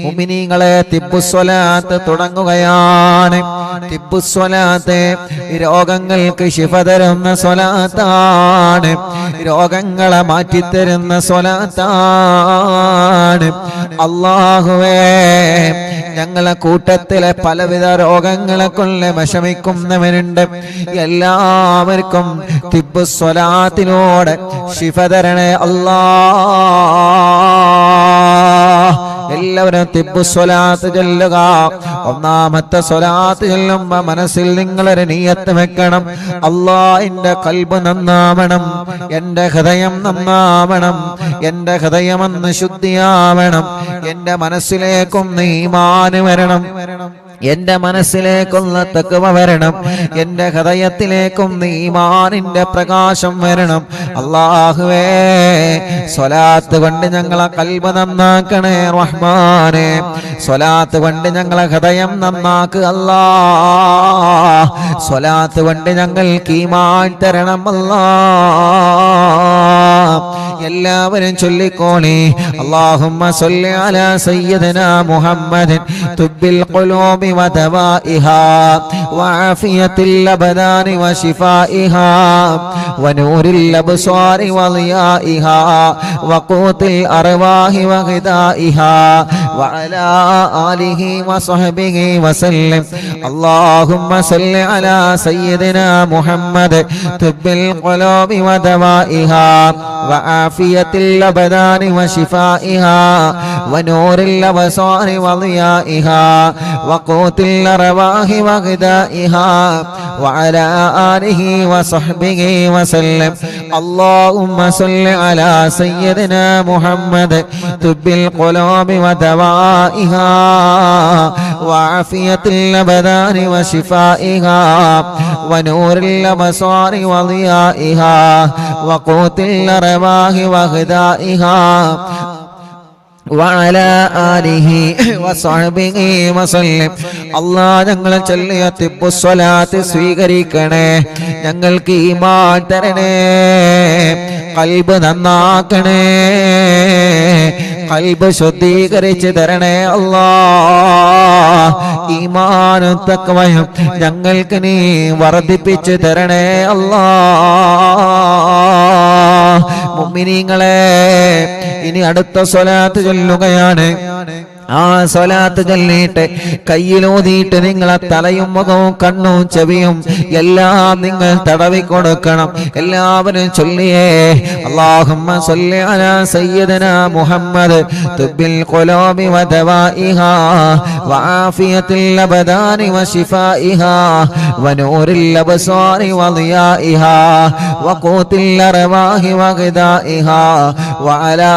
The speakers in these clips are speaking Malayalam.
മുഅ്മിനീങ്ങളെ തിബ്ബുസ്വലാത്ത് തുടങ്ങുകയാണ്. തിബ്ബുസ്വലാത്ത് രോഗങ്ങൾക്ക് ശിഫ തരുന്ന സ്വലാത്താണ്, രോഗങ്ങളെ മാറ്റിത്തരുന്ന സ്വലാത്താണ്. അല്ലാഹുവേ, ഞങ്ങളെ കൂട്ടത്തിലെ പലവിധ രോഗങ്ങളെ കൊണ്ട് വിഷമിക്കുന്നവരുണ്ട്. എല്ലാവർക്കും തിബ്ബുസ്വലാത്തിലൂടെ ശിഫ തരണേ അല്ലാഹ്. എല്ലാവരും തിബ്ബുസ്വലാത്ത് ചൊല്ലുക. ഒന്നാമത്തെ സ്വലാത്ത് ചൊല്ലുമ്പോ മനസ്സിൽ നിങ്ങളൊരു നിയ്യത്ത് വെക്കണം. അല്ലാഹ്, എന്റെ ഖൽബ് നന്നാവണം, എന്റെ ഹൃദയം നന്നാവണം, എന്റെ ഹൃദയമെന്ന് ശുദ്ധിയാവണം, എന്റെ മനസ്സിലേക്കും ഈമാൻ വരണം, എന്റെ മനസ്സിലേക്കുള്ള തഖ്വ വരണം, എന്റെ ഹൃദയത്തിലേക്കും ഈമാനിന്റെ പ്രകാശം വരണം. അല്ലാഹുവേ, സ്വലാത്ത് കൊണ്ട് ഞങ്ങളെ ഖൽബ് നന്നാക്കണേ റഹ്മാനേ. സ്വലാത്ത് കൊണ്ട് ഞങ്ങളെ ഹൃദയം നന്നാക്കുക അല്ലാഹ്. സ്വലാത്ത് കൊണ്ട് ഞങ്ങൾക്ക് ഈമാൻ തരണം അല്ലാഹ്. എല്ലാവരും ചൊല്ലിക്കോളി. അല്ലാഹുമ്മ സ്വല്ലി അലാ സയ്യിദിനാ മുഹമ്മദിൻ തുബ്ബിൽ ഖുലൂബി വദവാഇഹാ വആഫിയത്തിൽ അബ്ദാനി വശിഫാഇഹാ വനൂരിൽ അബ്സാരി വളിയാഇഹാ വഖൂത്തിൽ അർവാഹി വഗിദാഇഹാ വഅലാ ആലിഹി വസഹ്ബിഹി വസല്ലം. അല്ലാഹുമ്മ സ്വല്ലി അലാ സയ്യിദിനാ മുഹമ്മദ് തുബ്ബിൽ ഖുലൂബി വദവാഇഹാ وعافية الأبدان وشفائها ونور الأبصار وضيائها وقوت الأرواح وغذائها وعلى آله وصحبه وسلم. اللهم صل على سيدنا محمد طب القلوب ودوائها وعافية الأبدان وشفائها ونور الأبصار وضيائها وقوت الأرواح وغذائها وعلى آله وصحبه وسلم. അല്ലാഹ്, ഞങ്ങൾ ചൊല്ലിയ തിബ്ബുസ്വലാത്ത് സ്വീകരിക്കണേ, ഞങ്ങൾക്ക് ഈമാൻ തരണേ, ഖൽബ് നന്നാക്കണേ, ഖൽബ് ശുദ്ധീകരിച്ച് തരണേ അല്ലാഹ്. ഈമാനും തഖ്വയും ഞങ്ങൾക്ക് നീ വർദ്ധിപ്പിച്ച് തരണേ അല്ലാഹ്. മുഅ്മിനീങ്ങളെ, ഇനി അടുത്ത സ്വലാത്ത് ചൊല്ലുകയാണ്. ആ സ്വലാത്ത് ചൊല്ലിയിട്ട് കയ്യിലൂതിയിട്ട് നിങ്ങളെ തലയും മുഖവും കണ്ണും ചെവിയും എല്ലാം നിങ്ങൾ തടവി കൊടുക്കണം. എല്ലാവരും ചൊല്ലിയേ. അല്ലാഹുമ്മ സ്വല്ലി അലാ സയ്യിദിനാ മുഹമ്മദ് തുബ്ബിൽ ഖുലൂബി വദവാഇഹാ വആഫിയത്തിൽ അബ്ദാനി വശിഫാഇഹാ വനൂരിൽ അബ്സാരി വളിയാഇഹാ വഖൂത്തിൽ അർവാഹി വഗിദാഇഹാ വഅലാ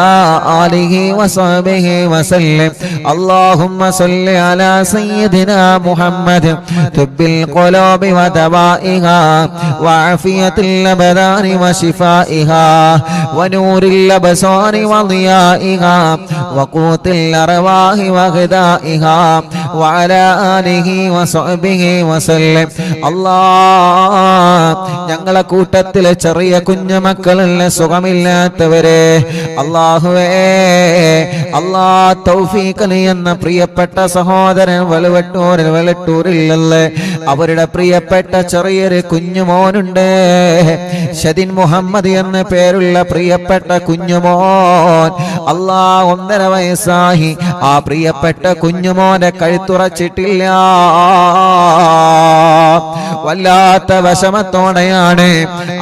ആലിഹി വസഹ്ബിഹി വസല്ലം. اللهم صل على سيدنا محمد طب القلوب ودوائها وعافية الأبدان وشفائها ونور الأبصار وضيائها وقوت الأرواح وغذائها وعلى آله وصحبه وسلم. الله, ഞങ്ങളെ കൂട്ടത്തിലെ ചെറിയ കുഞ്ഞുമക്കളല്ല സുഖമില്ലാത്തവരെ അല്ലാഹുവേ, അല്ലാഹ് തൗഫീഖ് എന്ന പ്രിയപ്പെട്ട സഹോദരൻ വെളട്ടൂരിലല്ലേ, അവരുടെ പ്രിയപ്പെട്ട ചെറിയൊരു കുഞ്ഞുമോനുണ്ട്. ഷദിൻ മുഹമ്മദ് എന്ന പേരുള്ള പ്രിയപ്പെട്ട കുഞ്ഞുമോൻ. അല്ലാഹ്, 1.5 വയസ്സായി. ആ പ്രിയപ്പെട്ട കുഞ്ഞുമോനെ കഴുത്തുറച്ചിട്ടില്ല. വല്ലാത്ത വിഷമത്തോടെയാണ്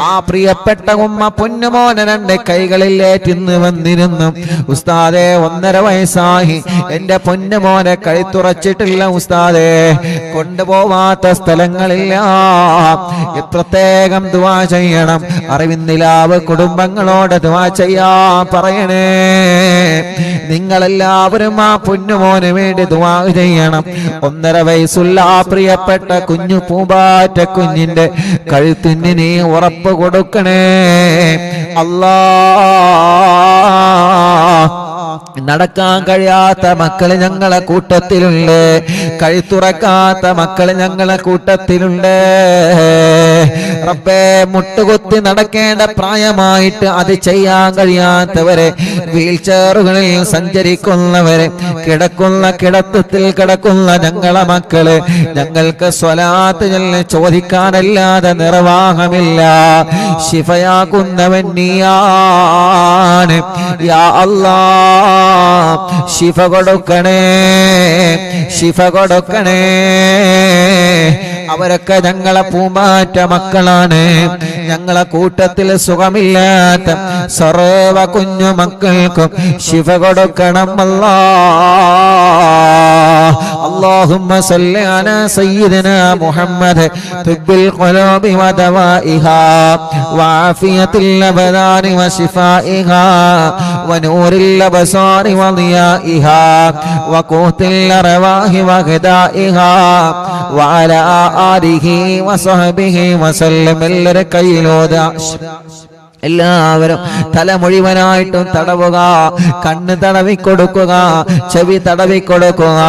ആ പ്രിയപ്പെട്ട ഉമ്മ പൊന്നുമോനെ 2 കൈകളിൽ ഏറ്റിന്ന് വന്നിരുന്നു. ഉസ്താദേ, 1.5 വയസ്സായി, എന്റെ പൊന്നുമോനെ കഴുത്തുറച്ചിട്ടില്ല ഉസ്താദേ, കൊണ്ടുപോവാത്ത സ്ഥലങ്ങളില്ല. പ്രത്യേകം ദുആ ചെയ്യണം. അറിവിന്നിലാവ് കുടുംബങ്ങളോട് ദുആ ചെയ്യാൻ പറയണേ. നിങ്ങളെല്ലാവരും ആ പൊന്നുമോന് വേണ്ടി ദുആ ചെയ്യണം. 1.5 വയസ്സുള്ള ആ പ്രിയപ്പെട്ട കുഞ്ഞു പൂമ്പാറ്റ കുഞ്ഞിന്റെ കഴുത്തിന് നീ ഉറപ്പ് കൊടുക്കണേ അല്ലാഹ്. നടക്കാൻ കഴിയാത്ത മക്കള് ഞങ്ങളെ കൂട്ടത്തിലുണ്ട്, കഴുത്തുറക്കാത്ത മക്കള് ഞങ്ങളെ കൂട്ടത്തിലുണ്ട്. റബ്ബേ, മുട്ടുകുത്തി നടക്കേണ്ട പ്രായമായിട്ട് അത് ചെയ്യാൻ കഴിയാത്തവരെ, വീൽ ചെയറുകളിൽ സഞ്ചരിക്കുന്നവരെ, കിടക്കുന്ന കിടത്തത്തിൽ കിടക്കുന്ന ഞങ്ങളെ മക്കള്, ഞങ്ങൾക്ക് സ്വലാത്ത് ചോദിക്കാനല്ലാതെ നിർവാഹമില്ല. ശിഫയാക്കുന്നവൻ നീയാണ് യാ അല്ലാഹ്. ശിഫ കൊടുക്കണേ, ശിഫ കൊടുക്കണേ. അവരൊക്കെ ഞങ്ങളെ പൂമാറ്റ മക്കളാണ്. ഞങ്ങളെ കൂട്ടത്തിൽ സുഖമില്ലാത്ത സർവ കുഞ്ഞു മക്കൾക്കും ശിഫ കൊടുക്കണം അല്ലാഹ്. اللهم صل على سيدنا محمد طب القلوب ودوائها وعافية الأبدان وشفائها ونور الأبصار وضيائها وقوت الأرواح وغذائها وعلى آله وصحبه وسلم. എല്ലാവരും തല മുഴുവനായിട്ടും തടവുക, കണ്ണ് തടവിക്കൊടുക്കുക, ചെവി തടവിക്കൊടുക്കുക,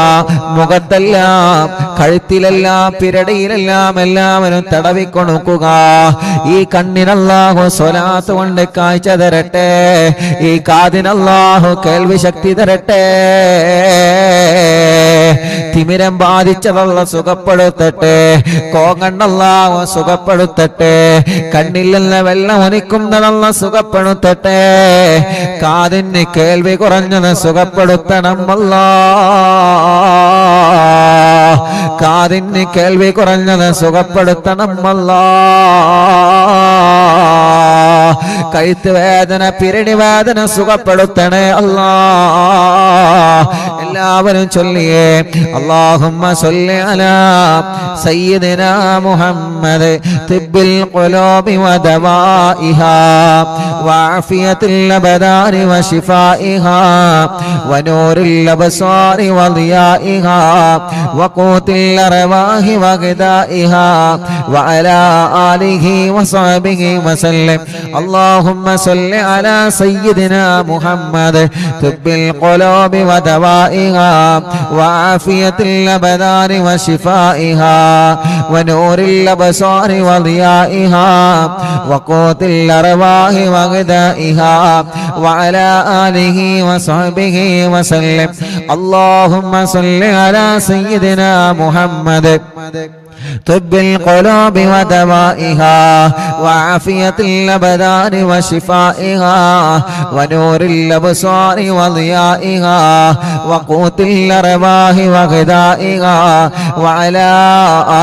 മുഖത്തെല്ലാം കഴുത്തിലെല്ലാം പിരടിയിലെല്ലാം എല്ലാവരും തടവിക്കൊടുക്കുക. ഈ കണ്ണിനല്ലാഹു സ്വലാത്ത് കൊണ്ട് കാഴ്ച തരട്ടെ, ഈ കാതിനല്ലാഹു കേൾവി ശക്തി തരട്ടെ. തിമിരം ബാധിച്ചതല്ല സുഖപ്പെടുത്തട്ടെ, കോങ്ങണ്ണല്ലാഹു സുഖപ്പെടുത്തട്ടെ. കണ്ണിൽ നിന്ന് വെള്ളം ഒലിക്കുന്നതല്ല സുഖപ്പെടുത്തട്ടെ. കാതിന് കേൾവി കുറഞ്ഞത് സുഖപ്പെടുത്തണം അല്ലാഹ്. കാതിന് കേൾവി കുറഞ്ഞത് സുഖപ്പെടുത്തണം അല്ലാഹ്. കഴുത്ത് വേദന, പിരടി വേദന സുഖപ്പെടുത്തണേ അല്ലാഹ്. എല്ലാവരും ചൊല്ലിയേ اللهم صل على سيدنا محمد طب القلوب ودوائها وعافية الأبدان وشفائها ونور الأبصار وضيائها وقوت الأرواح وغذائها وعلى آله وصحبه وسلم. اللهم صل على سيدنا محمد طب القلوب ودوائها وعافية الأبدان وشفائها ونور الأبصار وضيائها وقوت الأرواح وغذائها وعلى آله وصحبه وسلم. اللهم صل على سيدنا محمد طب القلوب ودوائها وعافية الأبدان وشفائها ونور الأبصار وضيائها وقوت الأرواح وغذائها وعلى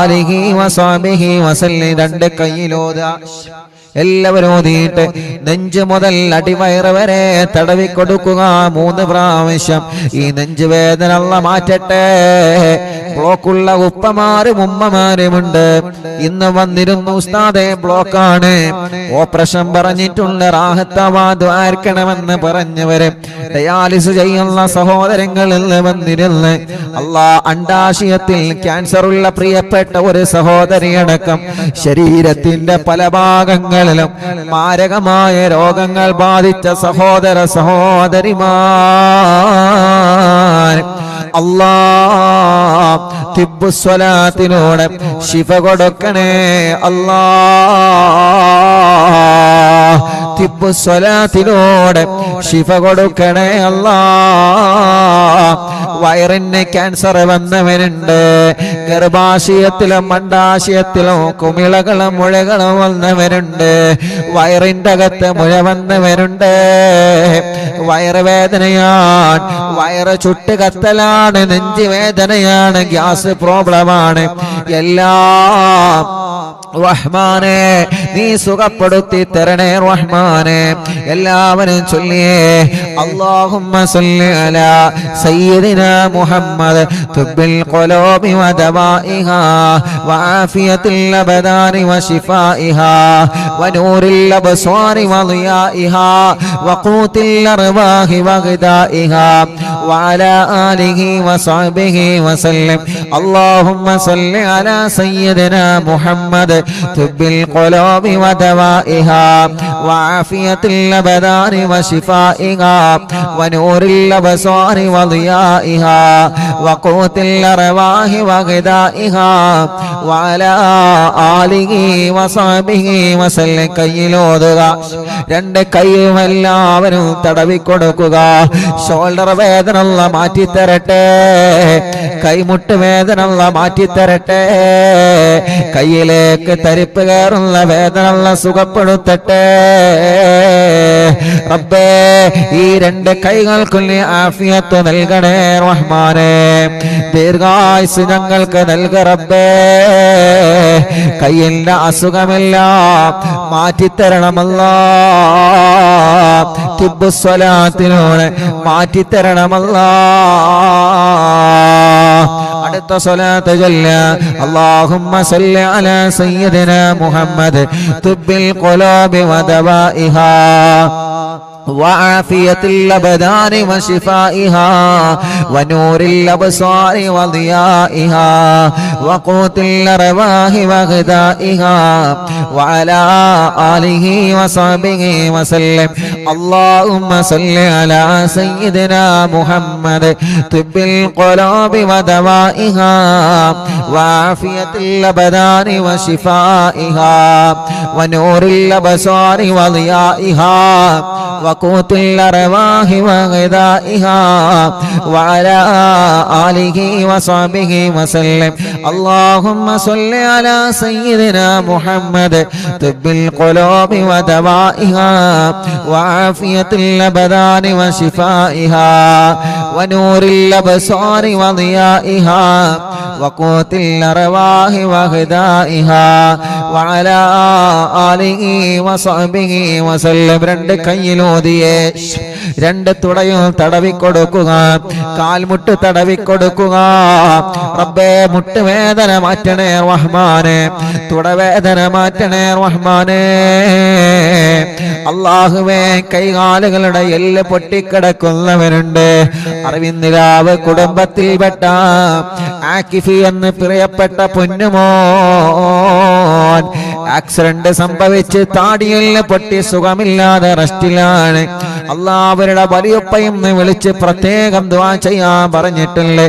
آله وصحبه وسلم. രണ്ട് കൈയിലോതാ എല്ലാവരും ഓതിയിട്ട് നെഞ്ച് മുതൽ അടിവയറ് വരെ തടവിക്കൊടുക്കുക 3 പ്രാവശ്യം. ഈ നെഞ്ചുവേദന അല്ലാഹ് മാറ്റട്ടെ. ബ്ലോക്കുള്ള ഉപ്പമാരും ഉമ്മമാരുമുണ്ട്. ഇന്ന് വന്നിരുന്നു ഉസ്താദേ ബ്ലോക്കാണ്, ഓപ്പറേഷൻ പറഞ്ഞിട്ടുണ്ട്, റാഹത്താവാ ദ്വാർക്കണമെന്ന് പറഞ്ഞവര്, ഡയാലിസ് ചെയ്യുന്ന സഹോദരങ്ങളിൽ വന്നിരുന്ന് അല്ലാഹ് അണ്ടാശയത്തിൽ ക്യാൻസർ ഉള്ള പ്രിയപ്പെട്ട ഒരു സഹോദരിയടക്കം ശരീരത്തിന്റെ പല ഭാഗങ്ങളിലും മാരകമായ രോഗങ്ങൾ ബാധിച്ച സഹോദര സഹോദരിമാർ അല്ലാഹ് തിബ്ബുസ്വലാത്തിലൂടെ ശിഫ കൊടുക്കണേ അല്ലാഹ്. തിബ്ബുസ്വലാത്തിലൂടെ ശിഫ കൊടുക്കണേ അല്ലാഹ്. വയറിന് ക്യാൻസർ വന്നവരുണ്ട്, ഗർഭാശയത്തിലും അണ്ടാശയത്തിലും കുമിളകളും മുഴകളും വന്നവരുണ്ട്, വയറിന്റെ അകത്ത് മുഴ വന്നവരുണ്ട്, വയറുവേദനയാണ്, വയറ് ചുട്ട് കത്തലാണ്, നെഞ്ച് വേദനയാണ്, ഗ്യാസ് പ്രോബ്ലമാണ്. എല്ലാം റഹ്മാനെ നീ സുഖപ്പെടുത്തി തരണേ റഹ്മാനെ. എല്ലാവരും ചൊല്ലിയേ അല്ലാഹുമ്മ സല്ലി അലാ സയ്യിദിനാ മുഹമ്മദ് തുബ്ബിൽ ഖുലൂബി വദവാഇഹാ വആഫിയത്തിൽ അബദാനി വശിഫാഇഹാ വനൂറിൽ അബ്സ്വാരി വളിയാഇഹാ വഖൂത്തിൽ അർവാഹി വഗദാഇഹാ വഅലാ ആലിഹി വസഹ്ബിഹി വസല്ലം. അല്ലാഹുമ്മ സല്ലി അലാ സയ്യിദിനാ മുഹമ്മദ് طب القلوب ودوائها وعافية الأبدان وشفائها ونور الأبصار وضيائها وقوت الأرواح وغذائها وعلى آله وصحبه وسلم കയ്യിലോതുക രണ്ട് കൈയും എല്ലാവരും തടവി കൊടുക്കുക ഷോൾഡർ വേദന അല്ലാഹ് മാറ്റിത്തരട്ടെ കൈമുട്ട് വേദന അല്ലാഹ് മാറ്റിത്തരട്ടെ കയ്യിലേക്ക് തരിപ്പ് കയറുന്ന വേദന അല്ലാഹ് സുഖപ്പെടുത്തട്ടെ റബ്ബേ ഈ രണ്ട് കൈകൾക്കും നീ ആഫിയത്ത് നൽകണേ റഹ്മാനേ ദീർഘായുസ് ഞങ്ങൾക്ക് നൽക റബ്ബേ കയ്യിന്റെ അസുഖമെല്ലാം മാറ്റിത്തരണമല്ലാഹ് തിബ്ബു സ്വലാത്തിലൂടെ മാറ്റിത്തരണമല്ലാഹ് അടുത്ത സ്വലാത്ത് ചൊല്ല അല്ലാഹുമ്മ സല്ലി അലാ സയ്യിദിനാ മുഹമ്മദ് തുബ്ബിൽ ഖുലൂബി വദവാഇഹാ وعافية الأبدان وشفائها ونور الأبصار وضيائها وقوت الأرواح وغذائها وعلى آله وصحبه وسلم اللهم صل على سيدنا محمد طب القلوب ودوائها وعافية الأبدان وشفائها ونور الأبصار وضيائها وقوت الأرواح وغذائها وعلى آله وصحبه وسلم اللهم صل على سيدنا محمد طب القلوب ودوائها وعافية الأبدان وشفائها ونور الأبصار وضيائها وقوت الأرواح وغذائها وعلى آله وصحبه وسلم രണ്ട് കയ്യിലോതിയേ രണ്ട് തുടയും തടവിക്കൊടുക്കുക കാൽമുട്ട് തടവിക്കൊടുക്കുക റബ്ബേ മുട്ടുവേദന മാറ്റണേ റഹ്മാനേ തുടവേദന മാറ്റണേ റഹ്മാനേ അല്ലാഹുവേ കൈകാലുകളുടെ എല്ല് പൊട്ടിക്കിടക്കുന്നവരുണ്ട് അറിവിന്ദിരാവ് കുടുംബത്തിൽപ്പെട്ട ആക്കിഫി എന്ന് പ്രിയപ്പെട്ട പൊന്നുമോൻ ആക്സിഡന്റ് സംഭവിച്ച് താടിയെല്ല് പൊട്ടി സുഖമില്ലാതെ റെസ്റ്റിലാണ് അല്ലാഹ് അവരുടെ വലിയപ്പയും വിളിച്ച് പ്രത്യേകം ദുആ ചെയ്യാൻ പറഞ്ഞിട്ടുണ്ട്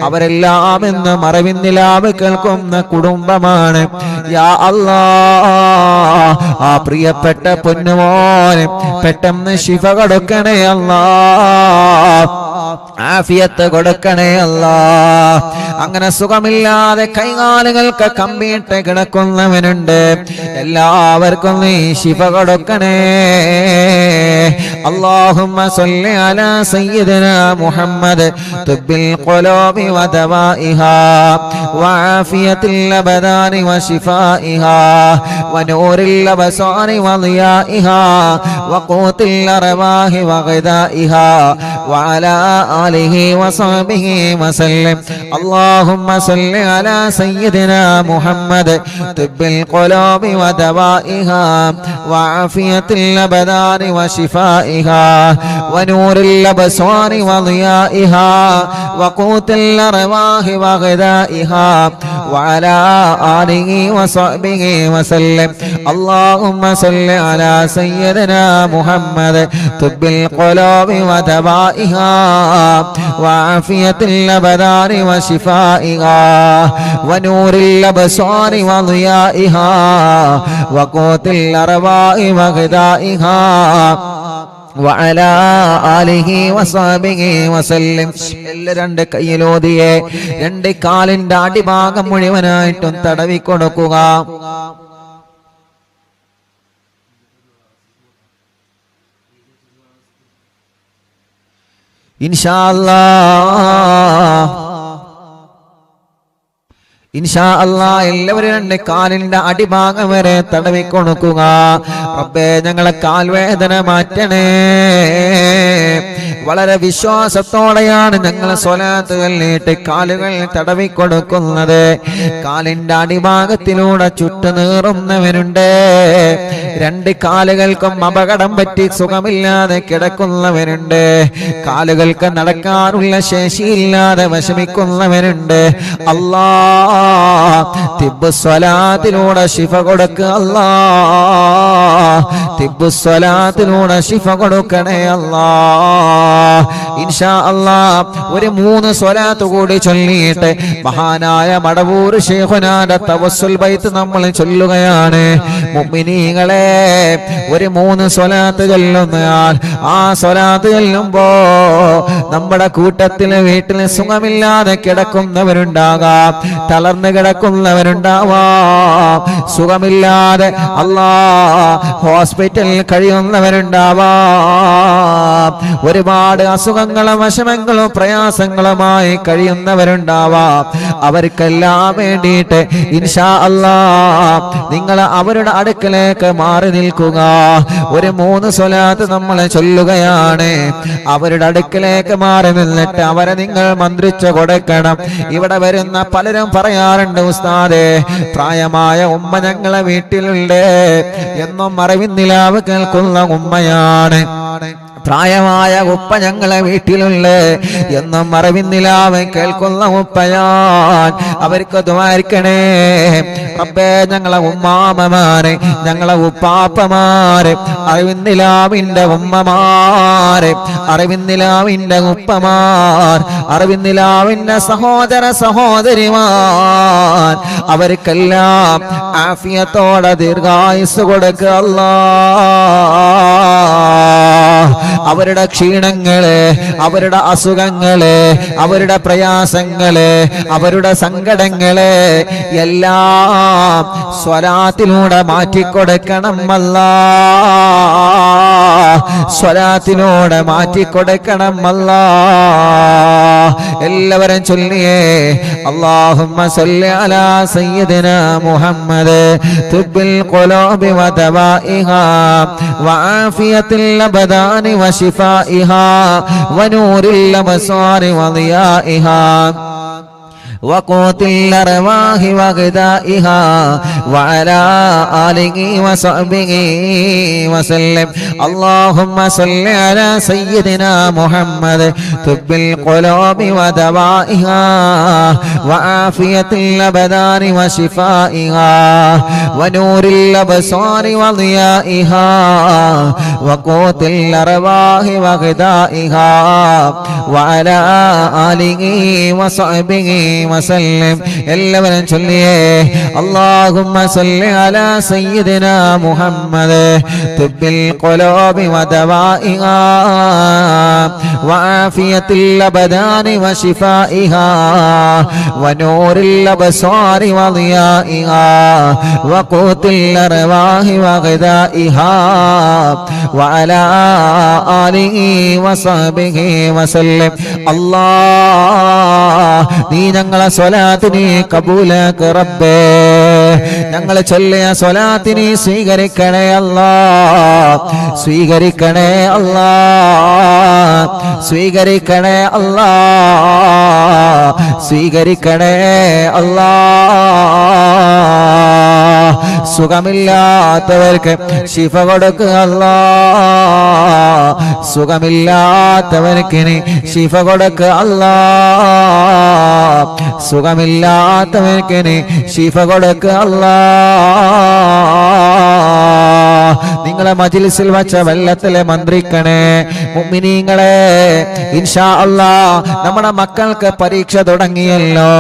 അവരെല്ലാം ഇന്ന് മറവിന്ദിലാവ് കേൾക്കുന്ന കുടുംബമാണ് യാ അല്ലാഹ് ആ പ്രിയപ്പെട്ട പൊന്നുമോനെ പെട്ടെന്ന് ശിഫ കൊടുക്കണേ അല്ലാഹ് ആഫിയത്ത് കൊടുക്കണേ അല്ലാഹ് അങ്ങനെ സുഖമില്ലാതെ കൈകാലുകൾക്ക് കമ്പിയിട്ട് കിടക്കുന്നവനുണ്ട് എല്ലാവർക്കും നീ ശിഫ കൊടുക്കണേ اللهم صل على سيدنا محمد طب القلوب ودوائها وعافية الأبدان وشفائها ونور الأبصار وضيائها وقوت الأرواح وغذائها وعلى آله وصحبه وسلم اللهم صل على سيدنا محمد طب القلوب ودوائها وعافية الأبدان وشفائها ونور الأبصار وضيائها وقوت الأرواح وغذائها وعلى آله وصحبه وسلم اللهم صل على سيدنا محمد طب القلوب ودوائها وعافية الأبدان وشفائها ونور الأبصار وضيائها وقوت الأرواح وغذائها وعلى آله وصحبه وسلم രണ്ട് കയ്യിലോതിയെ രണ്ട് കാലിന്റെ അടിഭാഗം മുഴുവനായിട്ടും തടവി കൊടുക്കുക ഇൻഷാ അല്ലാഹ് എല്ലാവരും രണ്ട് കാലിന്റെ അടിഭാഗം വരെ തടവി കൊടുക്കുക റബ്ബേ ഞങ്ങളെ കാൽവേദന മാറ്റണേ വളരെ വിശ്വാസത്തോടെയാണ് ഞങ്ങൾ സ്വലാത്ത് ചൊല്ലിയിട്ട് കാലുകൾ തടവിക്കൊടുക്കുന്നത്. കാലിന്റെ അടിഭാഗത്തിലൂടെ ചുട്ടുനീറുന്നവരുണ്ട്. രണ്ട് കാലുകൾക്കും അപകടം പറ്റി സുഖമില്ലാതെ കിടക്കുന്നവരുണ്ട്. കാലുകൾക്ക് നടക്കാനുള്ള ശേഷിയില്ലാതെ വിഷമിക്കുന്നവരുണ്ട്. അല്ലാ തിബ്ബു സ്വലാത്തിലൂടെ ശിഫ കൊടുക്കുക. അല്ലാ തിബ്ബു സ്വലാത്തിലൂടെ ശിഫ കൊടുക്കണേ അല്ലാ. ഇൻഷാ അല്ലാ ഒരു 3 സ്വലാത്ത് കൂടി ചൊല്ലിയിട്ട് മഹാനായ മടവൂർ ശൈഖുനാന്റെ തവസ്സുൽ ബൈത്ത് നമ്മൾ ചൊല്ലുകയാണ്. മുഅ്മിനീങ്ങളെ, ഒരു 3 സ്വലാത്ത് ചൊല്ലുന്നയാൾ ആ സ്വലാത്ത് ചൊല്ലുമ്പോ നമ്മുടെ കൂട്ടത്തിൽ വീട്ടിൽ സുഖമില്ലാതെ കിടക്കുന്നവരുണ്ടാകാം, തളർന്നു കിടക്കുന്നവരുണ്ടാവാം, സുഖമില്ലാതെ അല്ലാ ഹോസ്പിറ്റലിൽ കഴിയുന്നവരുണ്ടാവാം, ഒരുപാട് അസുഖങ്ങളും വിഷമങ്ങളും പ്രയാസങ്ങളുമായി കഴിയുന്നവരുണ്ടാവാം. അവർക്കെല്ലാം വേണ്ടിയിട്ട് ഇൻഷാ അല്ലാ നിങ്ങൾ അവരുടെ അടുക്കലേക്ക് മാറി നിൽക്കുക. ഒരു 3 സ്വലാത്ത് നമ്മൾ ചൊല്ലുകയാണ്. അവരുടെ അടുക്കലേക്ക് മാറി നിന്നിട്ട് അവരെ നിങ്ങൾ മന്ത്രിച്ചു കൊടുക്കണം. ഇവിടെ വരുന്ന പലരും പറയാറുണ്ട്, ഉസ്താദേ പ്രായമായ ഉമ്മ ഞങ്ങളെ വീട്ടിലുണ്ട്, എന്നും അറിവിന്നിലാവ് കേൾക്കുന്ന ഉമ്മയാണ്. പ്രായമായ ഉപ്പ ഞങ്ങളെ വീട്ടിലുള്ള എന്നും അറിവിന്നിലാവ് കേൾക്കുന്ന ഉപ്പയാൻ. അവർക്ക് ദ്വാരിക്കണേ റബ്ബേ. ഞങ്ങളെ ഉമ്മാമമാരെ, ഞങ്ങളെ ഉപ്പാപ്പമാരെ, അറിവിന്നിലാവിന്റെ ഉമ്മമാരെ, അറിവിന്നിലാവിന്റെ ഉപ്പമാർ, അറിവിന്നിലാവിന്റെ സഹോദര സഹോദരിമാർ, അവർക്കെല്ലാം ആഫിയത്തോടെ ദീർഘായുസ് കൊടുക്കുക അല്ലാ. അവരുടെ ക്ഷീണങ്ങള്, അവരുടെ അസുഖങ്ങള്, അവരുടെ പ്രയാസങ്ങള്, അവരുടെ സങ്കടങ്ങള് എല്ലാം സ്വലാത്തിലൂടെ മാറ്റിക്കൊടുക്കണം അല്ലാ. സ്വലാത്തിലൂടെ മാറ്റിക്കൊടുക്കണം അല്ലാ. എല്ലാവരും ചൊല്ലിയേ അല്ലാഹുമ്മ സല്ലി അലാ സയ്യിദിനാ മുഹമ്മദ് തുബ്ബിൽ ഖുലൂബി വദവാഇഹാ വആഫിയത്തിൽ അബദാനി വശിഫാഇഹാ വനൂരിൽ അബ്സാരി വദിയാഇഹാ وقوت الأرواح وغذائها وعلى آله وصحبه وسلم. اللهم صل على سيدنا محمد طب القلوب ودوائها وعافية الأبدان وشفائها ونور الأبصار وضيائها وقوت الأرواح وغذائها وعلى آله وصحبه وسلم. എല്ലാവരും ചൊല്ലിയേ اللهم صل على سيدنا محمد طب القلوب ودوائها وعافية الأبدان وشفائها ونور الأبصار وضيائها وقوت الأرواح وغذائها وعلى آله وصحبه وسلم. الله നീ ഞങ്ങളെ സ്വലാത്തിനെ കബൂലാക്ക് റബ്ബേ. ഞങ്ങൾ ചൊല്ലിയ സ്വലാത്തിനെ സ്വീകരിക്കണേ അല്ലാ, സ്വീകരിക്കണേ അല്ലാ, സ്വീകരിക്കണേ അല്ലാ, സ്വീകരിക്കണേ അല്ലാ. സുഖമില്ലാത്തവർക്ക് ശിഫ കൊടുക്കുക അല്ലാ, സുഖമില്ലാത്തവർക്ക് ശിഫ കൊടുക്കുക അല്ലാ, സുഖമില്ലാത്തവർക്ക് ശിഫ കൊടുക്കുക അല്ലാ. നിങ്ങളെ മജ്ലിസിൽ വച്ച വെള്ളത്തിലെ മന്ത്രിക്കണേ മുഅ്മിനീങ്ങളെ. ഇൻഷാ അല്ലാഹ് നമ്മുടെ മക്കൾക്ക് പരീക്ഷ തുടങ്ങിയല്ലോ.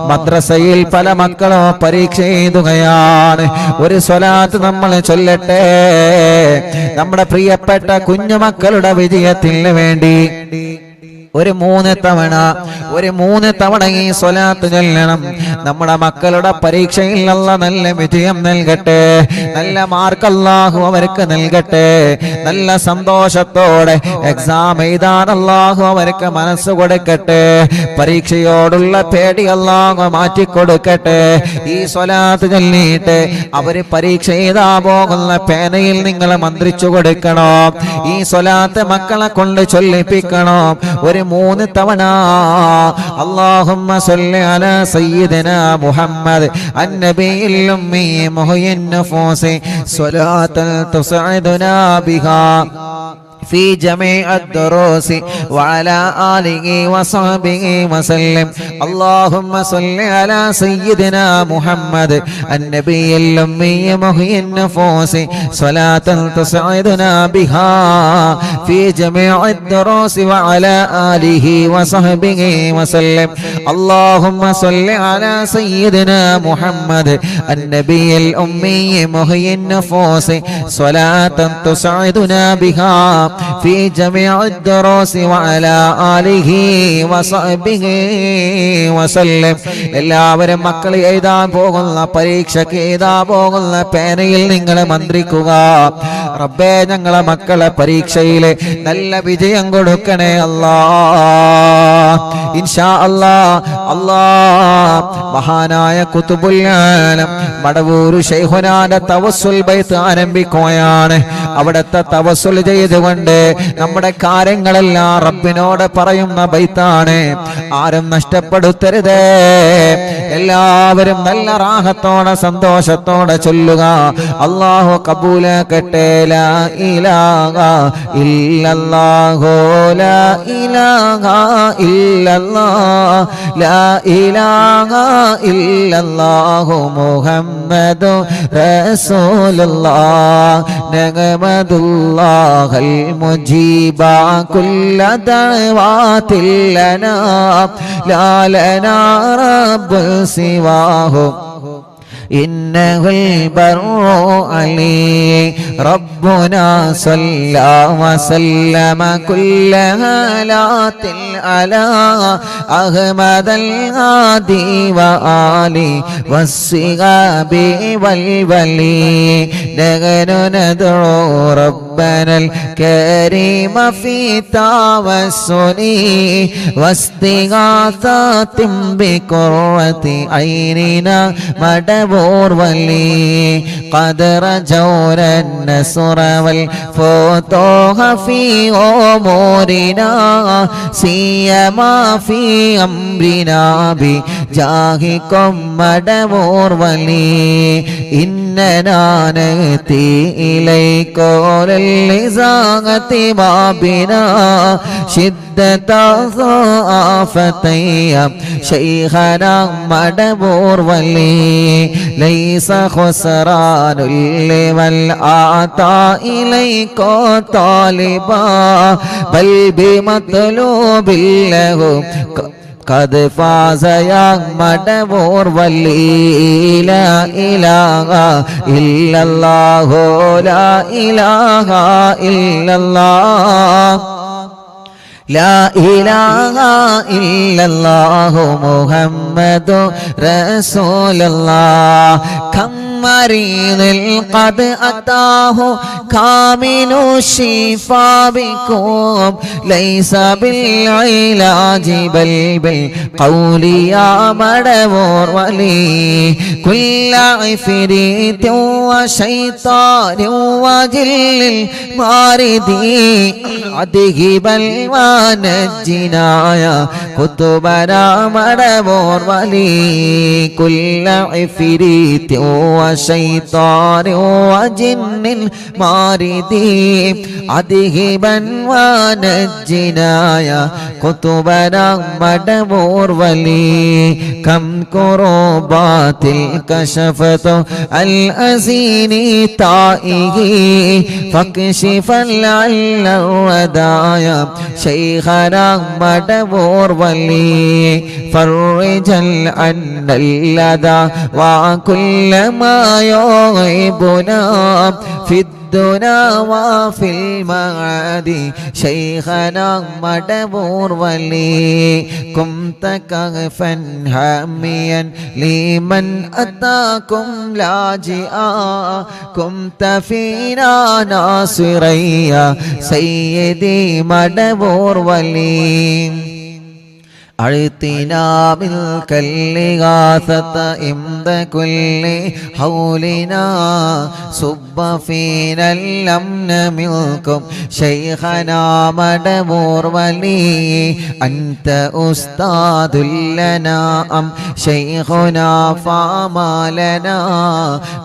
മദ്രസയിൽ പല മക്കളും പരീക്ഷ എഴുതുകയാണ്. ഒരു സ്വലാത്ത് നമ്മൾ ചൊല്ലട്ടെ നമ്മുടെ പ്രിയപ്പെട്ട കുഞ്ഞുമക്കളുടെ വിജയത്തിന് വേണ്ടി. ഒരു 3 തവണ ഈ സ്വലാത്ത് ചൊല്ലണം. നമ്മുടെ മക്കളുടെ പരീക്ഷയിൽ അല്ലാഹ് നല്ല വിജയം നൽകട്ടെ, നല്ല മാർക്ക് അല്ലാഹു അവർക്ക് നൽകട്ടെ, നല്ല സന്തോഷത്തോടെ എക്സാം എഴുതാൻ അല്ലാഹു അവർക്ക് മനസ്സ് കൊടുക്കട്ടെ, പരീക്ഷയോടുള്ള പേടി അല്ലാഹു മാറ്റിക്കൊടുക്കട്ടെ. ഈ സ്വലാത്ത് ചൊല്ലിയിട്ട് അവര് പരീക്ഷ എഴുതാ പോകുന്ന പേനയിൽ നിങ്ങൾ മന്ത്രിച്ചു കൊടുക്കണം. ഈ സ്വലാത്ത് മക്കളെ കൊണ്ട് ചൊല്ലിപ്പിക്കണം. ഒരു 3 തവണ അല്ലാഹുമ്മ സ്വല്ലി അലാ സയ്യിദിനാ മുഹമ്മദ് അന്നബിയിൽ ഉമ്മി മുഹയ്യിൻ നഫൂസി സ്വലാത്തൻ തുസ്ഇദുനാ ബിഹാ في جميع الدروس وعلى آله وصحبه وسلم. اللهم صل على سيدنا محمد النبي الأمي محيي النفوس صلاة تسعدنا بها في جميع الدروس وعلى آله وصحبه وسلم. اللهم صل على سيدنا محمد النبي الأمي محيي النفوس صلاة تسعدنا بها في جميع الدروس وعلى آله وصحبه وسلم. എല്ലാവരും മക്കൾ എഴുതാൻ പോകുന്ന പരീക്ഷയ്ക്ക് എഴുതാൻ പോകുന്ന പേനയിൽ നിങ്ങൾ മന്ത്രിക്കുക. റബ്ബേ, ഞങ്ങളെ മക്കളെ പരീക്ഷയിൽ നല്ല വിജയം കൊടുക്കണേ അല്ലാഹ്. ഇൻഷാ അല്ലാഹ്. അല്ലാഹ് മഹാനായ ഖുതുബുൽ ആലം മടവൂർ ശൈഖുനാന്റെ തവസ്സുൽ ബൈത്ത് ആരംഭിക്കുകയാണ്. അവിടുത്തെ തവസ്സുൽ ചെയ്തുകൊണ്ട് നമ്മുടെ കാര്യങ്ങളെല്ലാം റബ്ബിനോട് പറയുന്ന ബൈത്താണ്. ആരും നഷ്ടപ്പെടുത്തരുതേ. എല്ലാവരും നല്ല റാഹത്തോടെ സന്തോഷത്തോടെ ചൊല്ലുക. അല്ലാഹു കബൂലാക്കട്ടെ. ലാ ഇലാഹ ഇല്ലല്ലാഹു ലാ ഇലാഹ ഇല്ലല്ലാഹ് ലാ ഇലാഹ ഇല്ലല്ലാഹു മുഹമ്മദു റസൂലുള്ളാഹ് നഗമദുല്ലാഹൽ മുജീബ കുല്ല ദഅവാതിൽ ലനാ ലാ ലനാ റബ്ബു സിവാഹു إنه البر علي ربنا صلى وسلم كل هالات على أحمد الهادي وآله والصحاب والولي نحن ندعو ربنا الكريم في توسل واستغاثة بقرة عيننا مدبور ولي قد رجونا النصر والفتوح في أمورنا سيما في أمرنا بجاهكم مدبور ولي إننا نأتي إليك للإزاغة بابنا شدة ضعافتي شيخنا مدبور ولي ليس خسران لمن آتى إليك طالبا بل بمطلوب له قد فاز يا مدبور ولي لا إله إلا الله لا إله إلا الله لا إله إلا الله محمد رسول الله كم مريض قد أتاه كامل الشفاء بكم ليس بالعلاج بل بالقول يا مدبور ولي كل عفريت وشيطان وجل الماردي أذهب ونجنا يا كتبنا مدبور ولي كل عفريت وشيطان وجن الماردي أذهبا ونجنا يا كتبنا مدبور ولي كم كربات كشفت الأزين تائه فاكشفا لعل الردايا شيخنا مدبور ولي فرجا عنا اللدى وكل ما غيبنا في الدنا وفي المعاد شيخنا مدبور ولي كنت كغفا حاميا لمن أتاكم لاجئا كنت فينا ناصريا سيدي مدبور ولي أعطنا ملك الإغاثة عند كل حولنا صب فينا الأمن منكم شيخنا مدبور ولي أنت أستاذ لنا أم شيخنا فما لنا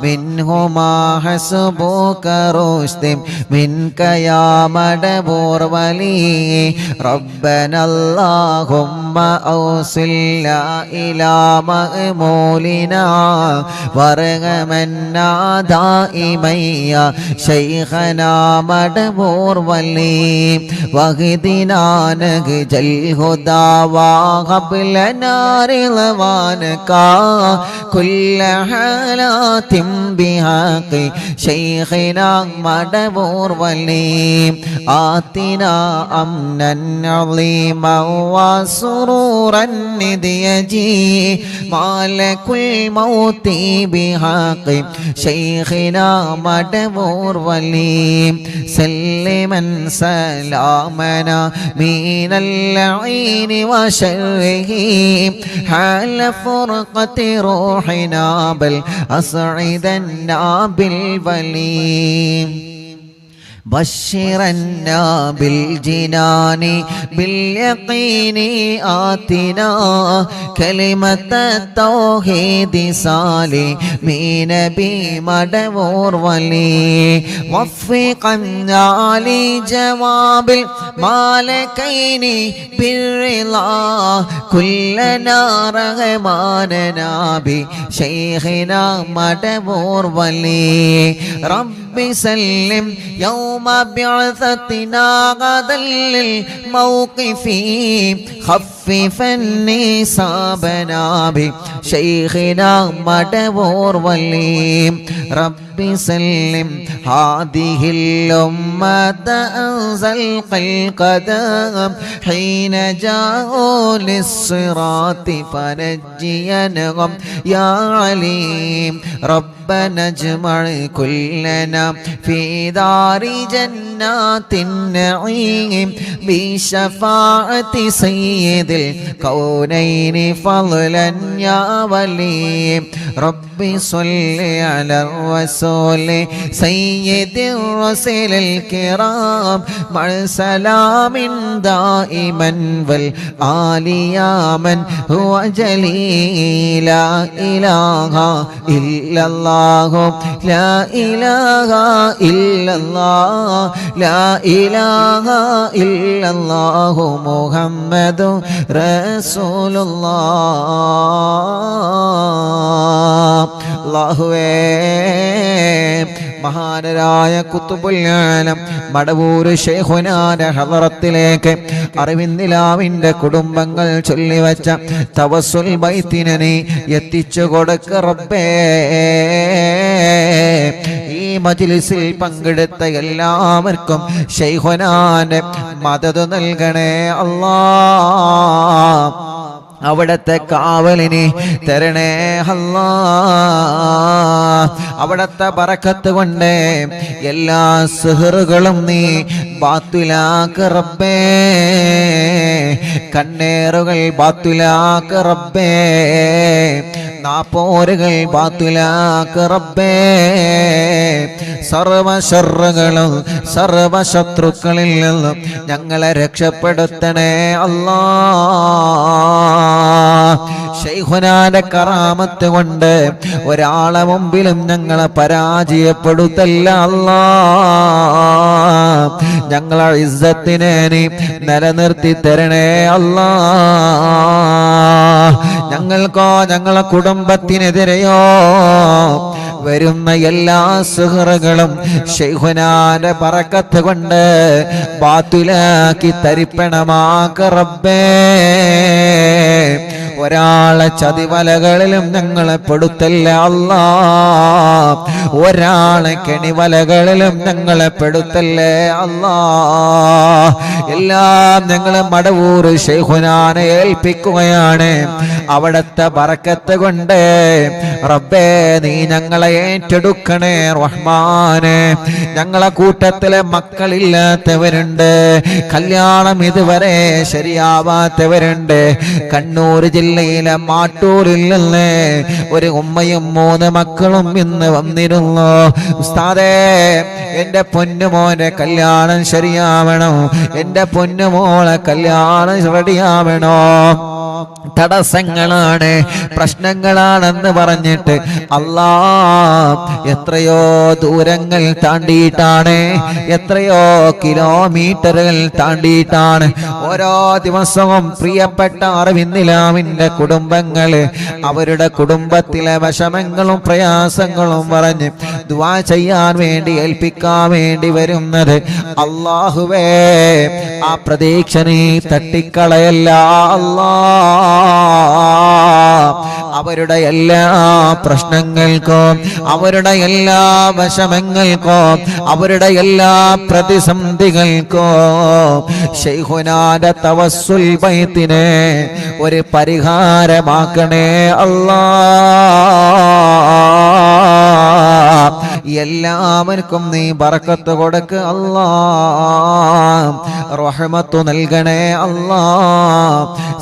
منهما حسبك رشد منك يا مدبور ولي ربنا اللهم أوصلنا إلى مأمولنا وارغمنا دائما يا شيخنا مدبور ولي واهدنا نهج الهدى وهب لنا رضوانك كل حالات بحق شيخنا مدبور ولي آتنا أمنا عظيما وسرورا يجي مالك الموت بحق شيخنا مدبور ولي سلما سلامنا من اللعين وشره حال فرقة روحنا بل أسعدنا بالولي بشرنا بالجنان باليقين آتنا كلمة التوحيد سالمين بمدبور ولي وفقنا لجواب المالكين بالرضا كلنا رغماننا بشيخنا مدبور ولي رب سلم يوم بعثتنا غدا للموقف خففا نصابنا بشيخنا مدبور ولي رب سلم هذه الأمة أنزل القدم حين جاءوا للصراط فنجينهم يا عليم ربنا اجمع كلنا في دار جنات النعيم بشفاعة سيد الكونين فضلا يا ولي رب صل على الرسول سيد الرسل الكرام مع سلام دائما والآل يا من هو جليل لا إله إلا الله لا إله إلا الله لا إله إلا الله محمد رسول الله അല്ലാഹുവേ മഹാനരായ ഖുതുബുൽ ആലം മടവൂർ ശൈഖുനാന്റെ ഹളറത്തിലേക്ക് അറിവിന്ദിലാവിന്റെ കുടുംബങ്ങൾ ചൊല്ലിവച്ച തവസ്സുൽ ബൈത്തിനെ നീ എത്തിച്ചു കൊടുക്ക റബ്ബേ ഈ മജ്ലിസിൽ പങ്കെടുത്ത എല്ലാവർക്കും ശൈഖുനാന്റെ മദദ് നൽകണേ അല്ലാഹ് അവിടത്തെ കാവലിനെ തരണേ അല്ലാ അവിടത്തെ ബറക്കത്ത് കൊണ്ട് എല്ലാ സിഹറുകളും നീ ബാത്തിലാക്ക റബ്ബേ കണ്ണേറുകൾ ബാത്തിലാക്ക റബ്ബേ നാപ്പോരുകൾ ബാത്തിലാക്ക റബ്ബേ സർവ ശർറുകളും സർവ ശത്രുക്കളിൽ നിന്നും ഞങ്ങളെ രക്ഷപ്പെടുത്തണേ അല്ലാ ശൈഖുനാന്റെ കറാമത്ത് കൊണ്ട് ഒരാളെ മുമ്പിലും ഞങ്ങളെ പരാജയപ്പെടുത്തല്ല അല്ലാ ഞങ്ങളെ ഇസ്സത്തിനെ നീ നിലനിർത്തി തരണേ അല്ലാ ഞങ്ങൾക്കോ ഞങ്ങളെ കുടുംബത്തിനെതിരെയോ വരുന്ന എല്ലാ സുഹൃകളും ശൈഖുനാന്റെ ബറക്കത്ത് കൊണ്ട് ബാത്തിലാക്കി തരിപ്പണമാക്ക റബ്ബേ ഒരാളെ ചതിവലകളിലും ഞങ്ങളെ പെടുത്തല്ല അല്ലാ. ഒരാളെ കെണിവലകളിലും ഞങ്ങളെ പെടുത്തല്ലേ അല്ലാ. എല്ലാം ഞങ്ങളെ മടവൂർ ശൈഖുനാനെ ഏൽപ്പിക്കുകയാണ്. അവിടത്തെ ബറക്കത്ത് കൊണ്ട് റബ്ബേ നീ ഞങ്ങളെ ഏറ്റെടുക്കണേ റഹ്മാനെ. ഞങ്ങളെ കൂട്ടത്തിലെ മക്കളില്ലാത്തവരുണ്ട്, കല്യാണം ഇതുവരെ ശരിയാവാത്തവരുണ്ട്. കണ്ണൂർ ജില്ലയിലെ മാട്ടൂരിൽ നിന്ന് ഒരു ഉമ്മയും 3 മക്കളും ഇന്ന് വന്നിരുന്നു. ഉസ്താദേ, എന്റെ പൊന്നുമോന്റെ കല്യാണം ശരിയാവണം, എന്റെ പൊന്നുമോളെ കല്യാണം റെഡിയാവണോ. തടസ്സങ്ങളാണ്, പ്രശ്നങ്ങളാണെന്ന് പറഞ്ഞിട്ട് അല്ലാ എത്രയോ ദൂരങ്ങൾ താണ്ടിയിട്ടാണ്, എത്രയോ കിലോമീറ്ററുകൾ താണ്ടിയിട്ടാണ് ഓരോ ദിവസവും പ്രിയപ്പെട്ട അറിവിന്നിലാവിന്റെ കുടുംബങ്ങള് അവരുടെ കുടുംബത്തിലെ വിഷമങ്ങളും പ്രയാസങ്ങളും പറഞ്ഞ് ദുആ ചെയ്യാൻ വേണ്ടി ഏൽപ്പിക്കാൻ വേണ്ടി വരുന്നത്. അല്ലാഹുവേ, ആ പ്രതീക്ഷ നീ തട്ടിക്കളയല്ല അല്ലാ. അവരുടെ എല്ലാ പ്രശ്നങ്ങൾക്കും, അവരുടെ എല്ലാ വിഷമങ്ങൾക്കും, അവരുടെ എല്ലാ പ്രതിസന്ധികൾക്കും ശൈഖുനാന്റെ തവസ്സുൽ ബൈത്തിനെ ഒരു പരിഹാരമാക്കണേ അല്ലാ. എല്ലാവർക്കും നീ ബറക്കത്ത് കൊടുക്ക് അല്ലാ. റഹ്മത്ത് നൽകണേ അല്ലാ.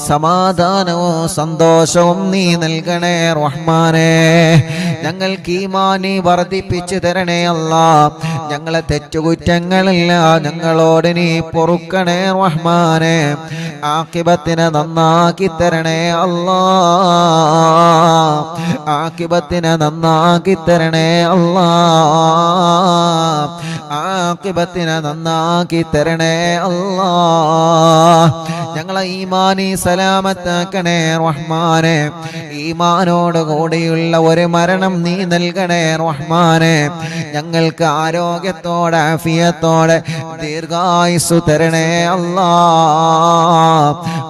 സമാധാനവും സന്തോഷവും നീ നൽകണേ റഹ്മാനേ. ഞങ്ങൾക്ക് ഈമാനി വർദ്ധിപ്പിച്ചു തരണേ അല്ലാ. ഞങ്ങളെ തെറ്റുകുറ്റങ്ങളെല്ലാം ഞങ്ങളോട് നീ പൊറുക്കണേ റഹ്മാനേ. ആഖിബത്തിനെ നന്നാക്കി തരണേ അല്ലാ. ആഖിബത്തിനെ നന്നാക്കി തരണേ അല്ലാ. ആഖിബത്തിനെ നന്നാക്കി തരണേ അല്ലാ. ഞങ്ങളെ ഈമാനി സലാമത്താക്കണേ റഹ്മാനേ. ഈമാനോട് കൂടിയുള്ള ഒരു മരണം നീ നൽകണേ റഹ്മാനേ. ഞങ്ങൾക്ക് ആരോഗ്യത്തോടെ ആഫിയത്തോടെ ദീർഘായുസ്സു തരണേ അല്ലാ.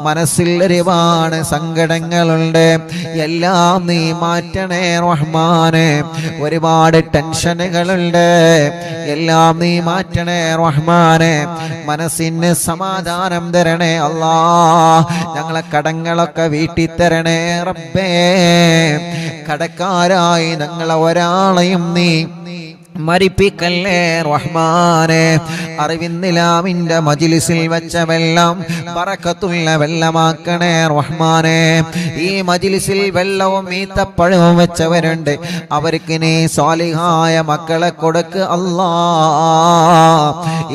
മനസ്സിൽ ഒരുപാട് സങ്കടങ്ങളുണ്ട്, എല്ലാം നീ മാറ്റണേ റഹ്മാനേ. ഒരുപാട് ടെൻഷനുകളുണ്ട്, എല്ലാം നീ മാറ്റണേ റഹ്മാനേ. മനസ്സിന് സമാധാനം തരണേ അല്ലാ. ഞങ്ങളെ കടങ്ങളൊക്കെ വീട്ടി തരണേ റബ്ബേ. കടക്കാരായി ഞങ്ങളെ ഒരാളെയും നീ മരിപ്പിക്കല്ലേ റഹ്മാനേ. അറിവിന്നിലാമിന്റെ മജ്ലിസിൽ വെച്ച വെള്ളം ബറക്കത്തുള്ള വെള്ളമാക്കണേ റഹ്മാനേ. ഈ മജ്ലിസിൽ വെള്ളവും ഈത്തപ്പഴവും വെച്ചവരുണ്ട്, അവർക്ക് നീ സ്വാലിഹായ മക്കളെ കൊടുക്ക് അല്ലാ.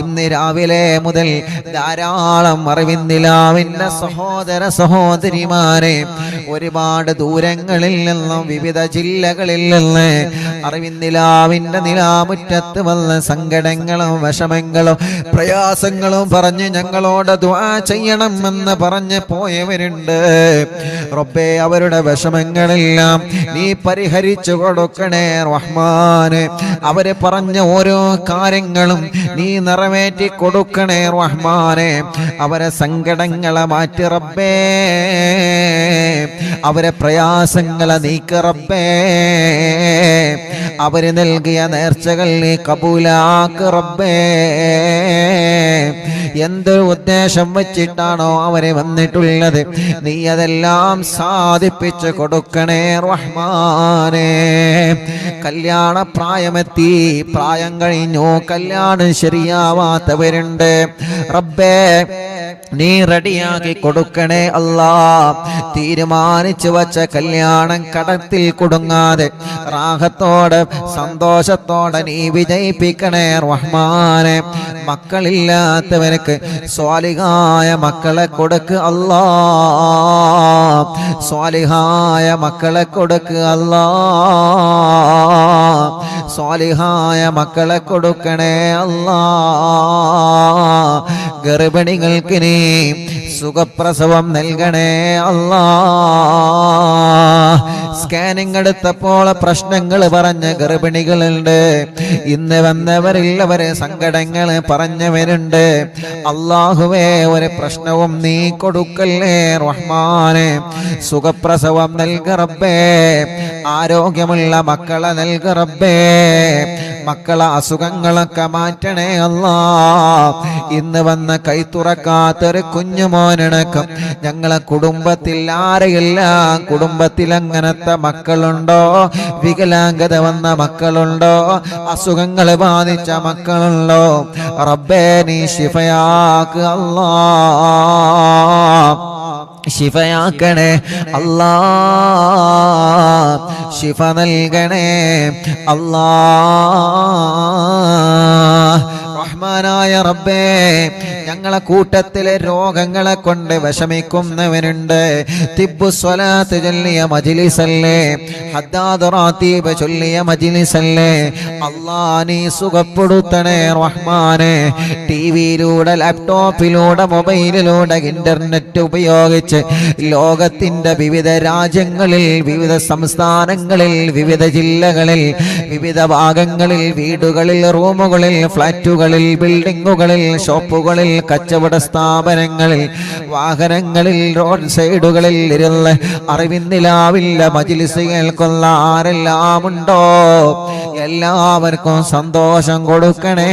ഇന്ന് രാവിലെ മുതൽ ധാരാളം അറിവിന്നിലാവിന്റെ സഹോദര സഹോദരിമാരെ ഒരുപാട് ദൂരങ്ങളിൽ നിന്നും വിവിധ ജില്ലകളിൽ നിന്ന് അറിവിന്നിലാവിന്റെ മുറ്റത്ത് വന്ന സങ്കടങ്ങളും വിഷമങ്ങളും പ്രയാസങ്ങളും പറഞ്ഞ് ഞങ്ങളോട് ദുആ ചെയ്യണമെന്ന് പറഞ്ഞ് പോയവരുണ്ട്. റബ്ബേ, അവരുടെ വിഷമങ്ങളെല്ലാം നീ പരിഹരിച്ചു കൊടുക്കണേ റഹ്മാനെ. അവര് പറഞ്ഞ ഓരോ കാര്യങ്ങളും നീ നിറവേറ്റി കൊടുക്കണേ റഹ്മാനെ. അവരെ സങ്കടങ്ങളെ മാറ്റി റബ്ബേ, അവരെ പ്രയാസങ്ങളെ നീക്ക് റബ്ബേ. അവര് നൽകിയ നേർച്ചകൾ നീ കബൂലാക്ക് റബ്ബേ. എന്ത് ഉദ്ദേശം വെച്ചിട്ടാണോ അവരെ വന്നിട്ടുള്ളത്, നീ അതെല്ലാം സാധിപ്പിച്ചു കൊടുക്കണേ റഹ്മാനേ. കല്യാണ പ്രായമെത്തി, പ്രായം കഴിഞ്ഞു, കല്യാണം ശരിയാവാത്തവരുണ്ട്. റബ്ബേ, നീ റെഡിയാക്കി കൊടുക്കണേ അല്ലാ. തീരുമാനിച്ചു വച്ച കല്യാണം കടത്തിൽ കുടുങ്ങാതെ റാഹത്തോടെ സന്തോഷത്തോടെ നീ വിജയിപ്പിക്കണേ റഹ്മാനെ. മക്കളില്ലാത്തവർക്ക് സ്വാലിഹായ മക്കളെ കൊടുക്ക് അല്ലാ. സ്വാലിഹായ മക്കളെ കൊടുക്ക് അല്ലാ. സ്വാലിഹായ മക്കളെ കൊടുക്കണേ അല്ലാ. ഗർഭിണികൾക്ക് നീ സുഖപ്രസവം നൽകണേ അല്ലാ. സ്കാനിങ് എടുത്തപ്പോൾ പ്രശ്നങ്ങൾ പറഞ്ഞ ഗർഭിണികളുണ്ട്. ഇന്ന് വന്നവരില്ലവരെ സങ്കടങ്ങൾ പറഞ്ഞവരുണ്ട്. അല്ലാഹുവേ, ഒരു പ്രശ്നവും നീ കൊടുക്കല്ലേ റഹ്മാനെ. സുഖപ്രസവം നൽക റബ്ബേ, ആരോഗ്യമുള്ള മക്കളെ നൽക റബ്ബേ, മക്കളെ അസുഖങ്ങളൊക്കെ മാറ്റണേ അല്ലാ. ഇന്ന് വന്ന കൈ തുറക്കാത്തൊരു കുഞ്ഞുമോനടക്കം ഞങ്ങളെ കുടുംബത്തിൽ ആരെയെല്ലാം കുടുംബത്തിൽ അങ്ങനത്തെ മക്കളുണ്ടോ, വികലാംഗത വന്ന മക്കളുണ്ടോ, അസുഖങ്ങൾ ബാധിച്ച മക്കളുണ്ടോ, റബ്ബേ നീ ശിഫയാക്ക് അല്ലാ, ശിഫയാക്കണേ അല്ലാ, ശിഫ നൽകണേ അല്ലാ. റഹ്മാനായ റബ്ബേ, ഞങ്ങളെ കൂട്ടത്തിലെ രോഗങ്ങളെ കൊണ്ട് വിഷമിക്കുന്നവനുണ്ട്. തിബ്ബു സ്വലാത്ത് ചൊല്ലിയ മജ്ലിസല്ലേ, ഹദ്ദാദ് റാത്തീബ് ചൊല്ലിയ മജ്ലിസല്ലേ, അല്ലാ നീ സുഖപ്പെടുത്തണേ റഹ്മാനെ. ടിവിയിലൂടെ, ലാപ്ടോപ്പിലൂടെ, മൊബൈലിലൂടെ, ഇന്റർനെറ്റ് ഉപയോഗിച്ച് ലോകത്തിന്റെ വിവിധ രാജ്യങ്ങളിൽ, വിവിധ സംസ്ഥാനങ്ങളിൽ, വിവിധ ജില്ലകളിൽ, വിവിധ ഭാഗങ്ങളിൽ, വീടുകളിൽ, റൂമുകളിൽ, ഫ്ലാറ്റുകളിൽ, ബിൽഡിങ്ങുകളിൽ, ഷോപ്പുകളിൽ, കച്ചവട സ്ഥാപനങ്ങളിൽ, വാഹനങ്ങളിൽ, റോഡ് സൈഡുകളിൽ ഇരുന്ന് അറിവിന്നിലാവില്ല മജ്ലിസ് കേൾക്കുന്ന ആരെല്ലാം ഉണ്ടോ എല്ലാവർക്കും സന്തോഷം കൊടുക്കണേ,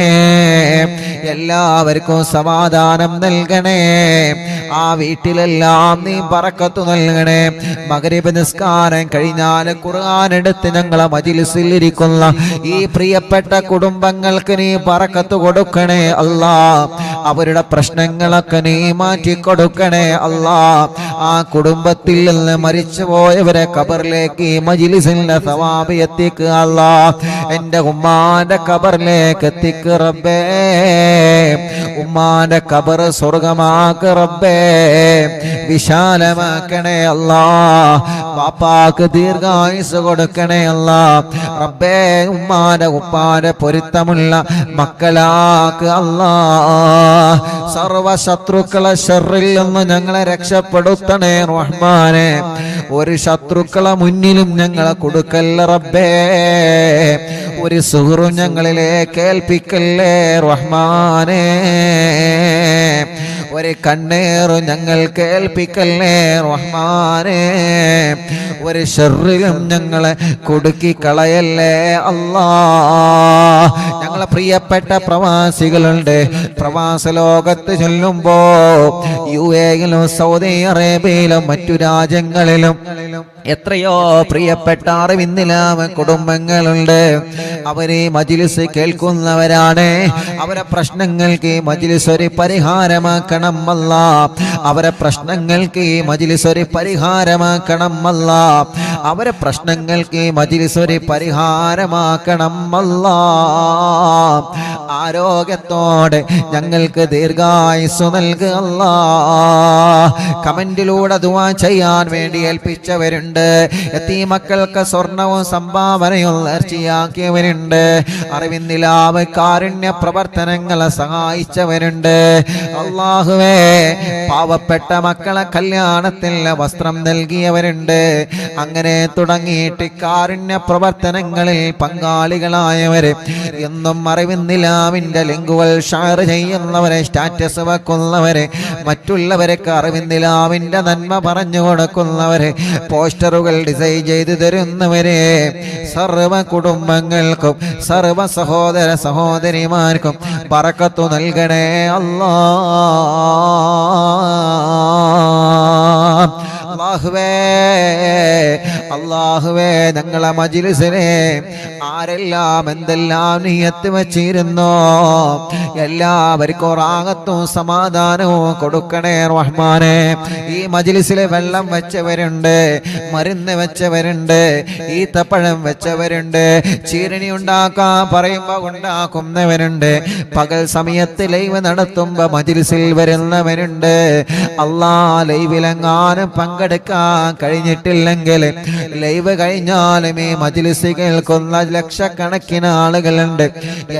എല്ലാവർക്കും സമാധാനം നൽകണേ. ആ വീട്ടിലെല്ലാം നീ ബറക്കത്ത് നൽകണേ. മഗ്രിബ് നിസ്കാരം കഴിഞ്ഞാൽ ഖുർആൻ എടുത്ത് ഞങ്ങളെ മജ്ലിസിൽ ഇരിക്കുന്ന ഈ പ്രിയപ്പെട്ട കുടുംബങ്ങൾക്ക് നീ ബറക്കത്ത് കൊടുക്കണേ അല്ലാ. അവരുടെ പ്രശ്നങ്ങളൊക്കെ നീ മാറ്റി കൊടുക്കണേ അല്ലാ. ആ കുടുംബത്തിൽ നിന്ന് മരിച്ചുപോയവരെ ഖബറിലേക്ക് ഈ മജ്ലിസിന്റെ സവാബ് എത്തിക്കുക അല്ലാ. എൻ്റെ ഉമ്മാന്റെ ഖബറിലേക്ക് എത്തിക്കുക റബ്ബേ, ഉമ്മാന്റെ ഖബർ സ്വർഗമാക്ക് റബ്ബേ, വിശാലമാക്കണേ അല്ലാ. വാപ്പാക്ക് ദീർഘായുസ് കൊടുക്കണേ അല്ലാ റബ്ബേ. ഉമ്മാന്റെ ഉപ്പാന്റെ പൊരുത്തമുള്ള മക്കളാക്ക് അല്ലാ. സർവ ശത്രുക്കളെ ശർറിൽ നിന്ന് ഞങ്ങളെ രക്ഷപ്പെടുത്തണേ റഹ്മാനെ. ഒരു ശത്രുക്കളെ മുന്നിലും ഞങ്ങളെ കൊടുക്കല്ല റബ്ബേ. ഒരു സുഹൃത്തും ഞങ്ങളിലേക്ക് ഏൽപ്പിക്കല്ലേ റഹ്മാനെ. ഒരു കണ്ണേറും ഞങ്ങൾ കേൾപ്പിക്കല്ലേ റഹ്മാനെ. ഒരു ശർറിലും ഞങ്ങളെ കുടുക്കി കളയല്ലേ അല്ലാ. ഞങ്ങളെ പ്രിയപ്പെട്ട പ്രവാസികളുണ്ട്. പ്രവാസ ലോകത്ത് ചൊല്ലുമ്പോ UAE-യിലും സൗദി അറേബ്യയിലും മറ്റു രാജ്യങ്ങളിലും എത്രയോ പ്രിയപ്പെട്ട അറിവിന്നിലാമ കുടുംബങ്ങളുണ്ട്. അവരെ മജ്ലിസ് കേൾക്കുന്നവരാണ്. അവരെ പ്രശ്നങ്ങൾക്ക് ഈ മജ്ലിസ് ഒരു പരിഹാരമാക്കണം അല്ലാ. അവരെ പ്രശ്നങ്ങൾക്ക് ഈ മജ്ലിസ് ഒരു പരിഹാരമാക്കണം അല്ലാ. അവരെ പ്രശ്നങ്ങൾക്ക് ഈ മജ്ലിസ് ഒരു പരിഹാരമാക്കണം അല്ലാ. ആരോഗ്യത്തോടെ ഞങ്ങൾക്ക് ദീർഘായുസ്സു നൽകുക അല്ലാ. കമന്റിലൂടെ ദുആ ചെയ്യാൻ വേണ്ടി ഏൽപ്പിച്ചവരുണ്ട്. യതീമക്കൾക്ക് സ്വർണവും സംഭാവനയും നേർച്ചയാക്കിയവരുണ്ട്. അറിവിന്നിലാവ് കാരുണ്യ പ്രവർത്തനങ്ങളെ സഹായിച്ചവരുണ്ട്. അല്ലാഹുവേ, പാവപ്പെട്ട മക്കളെ കല്യാണത്തിന് വസ്ത്രം നൽകിയവരുണ്ട്. അങ്ങനെ തുടങ്ങിയിട്ട് കാരുണ്യ പ്രവർത്തനങ്ങളിൽ പങ്കാളികളായവര് എന്നും അറിവിന്നിലാവിന്റെ ലിങ്കുകൾ ഷെയർ ചെയ്യുന്നവരെ, സ്റ്റാറ്റസ് വെക്കുന്നവരെ, മറ്റുള്ളവർക്ക് അറിവിന്നിലാവിന്റെ നന്മ പറഞ്ഞു കൊടുക്കുന്നവരെ, പോസ്റ്ററുകൾ ഡിസൈൻ ചെയ്തു തരുന്നവരെ, സർവ കുടുംബങ്ങൾക്കും സർവ സഹോദര സഹോദരിമാർക്കും ബറക്കത്ത് നൽകണേ അല്ലാ. അല്ലാഹുവേ, അല്ലാഹുവേ, ഞങ്ങളെ മജ്ലിസിനെ ആരെല്ലാം എന്തെല്ലാം നിയത്ത് വെച്ചിരുന്നോ എല്ലാവർക്കും റാഹത്തും സമാധാനവും കൊടുക്കണേ റഹ്മാനെ. ഈ മജ്ലിസിൽ വെള്ളം വെച്ചവരുണ്ട്, മരുന്ന് വെച്ചവരുണ്ട്, ഈത്തപ്പഴം വെച്ചവരുണ്ട്, ചീരണി ഉണ്ടാക്കാൻ പറയുമ്പോ ഉണ്ടാക്കുന്നവരുണ്ട്, പകൽ സമയത്ത് ലൈവ് നടത്തുമ്പോ മജ്ലിസിൽ വരുന്നവരുണ്ട്. അല്ലാ, ലൈവിലെങ്ങാനും പങ്കെടുക്കാൻ കഴിഞ്ഞിട്ടില്ലെങ്കിൽ ലൈവ് കഴിഞ്ഞാലും ഈ മജ്‌ലിസ് കേൾക്കുന്ന ലക്ഷക്കണക്കിന് ആളുകളുണ്ട്.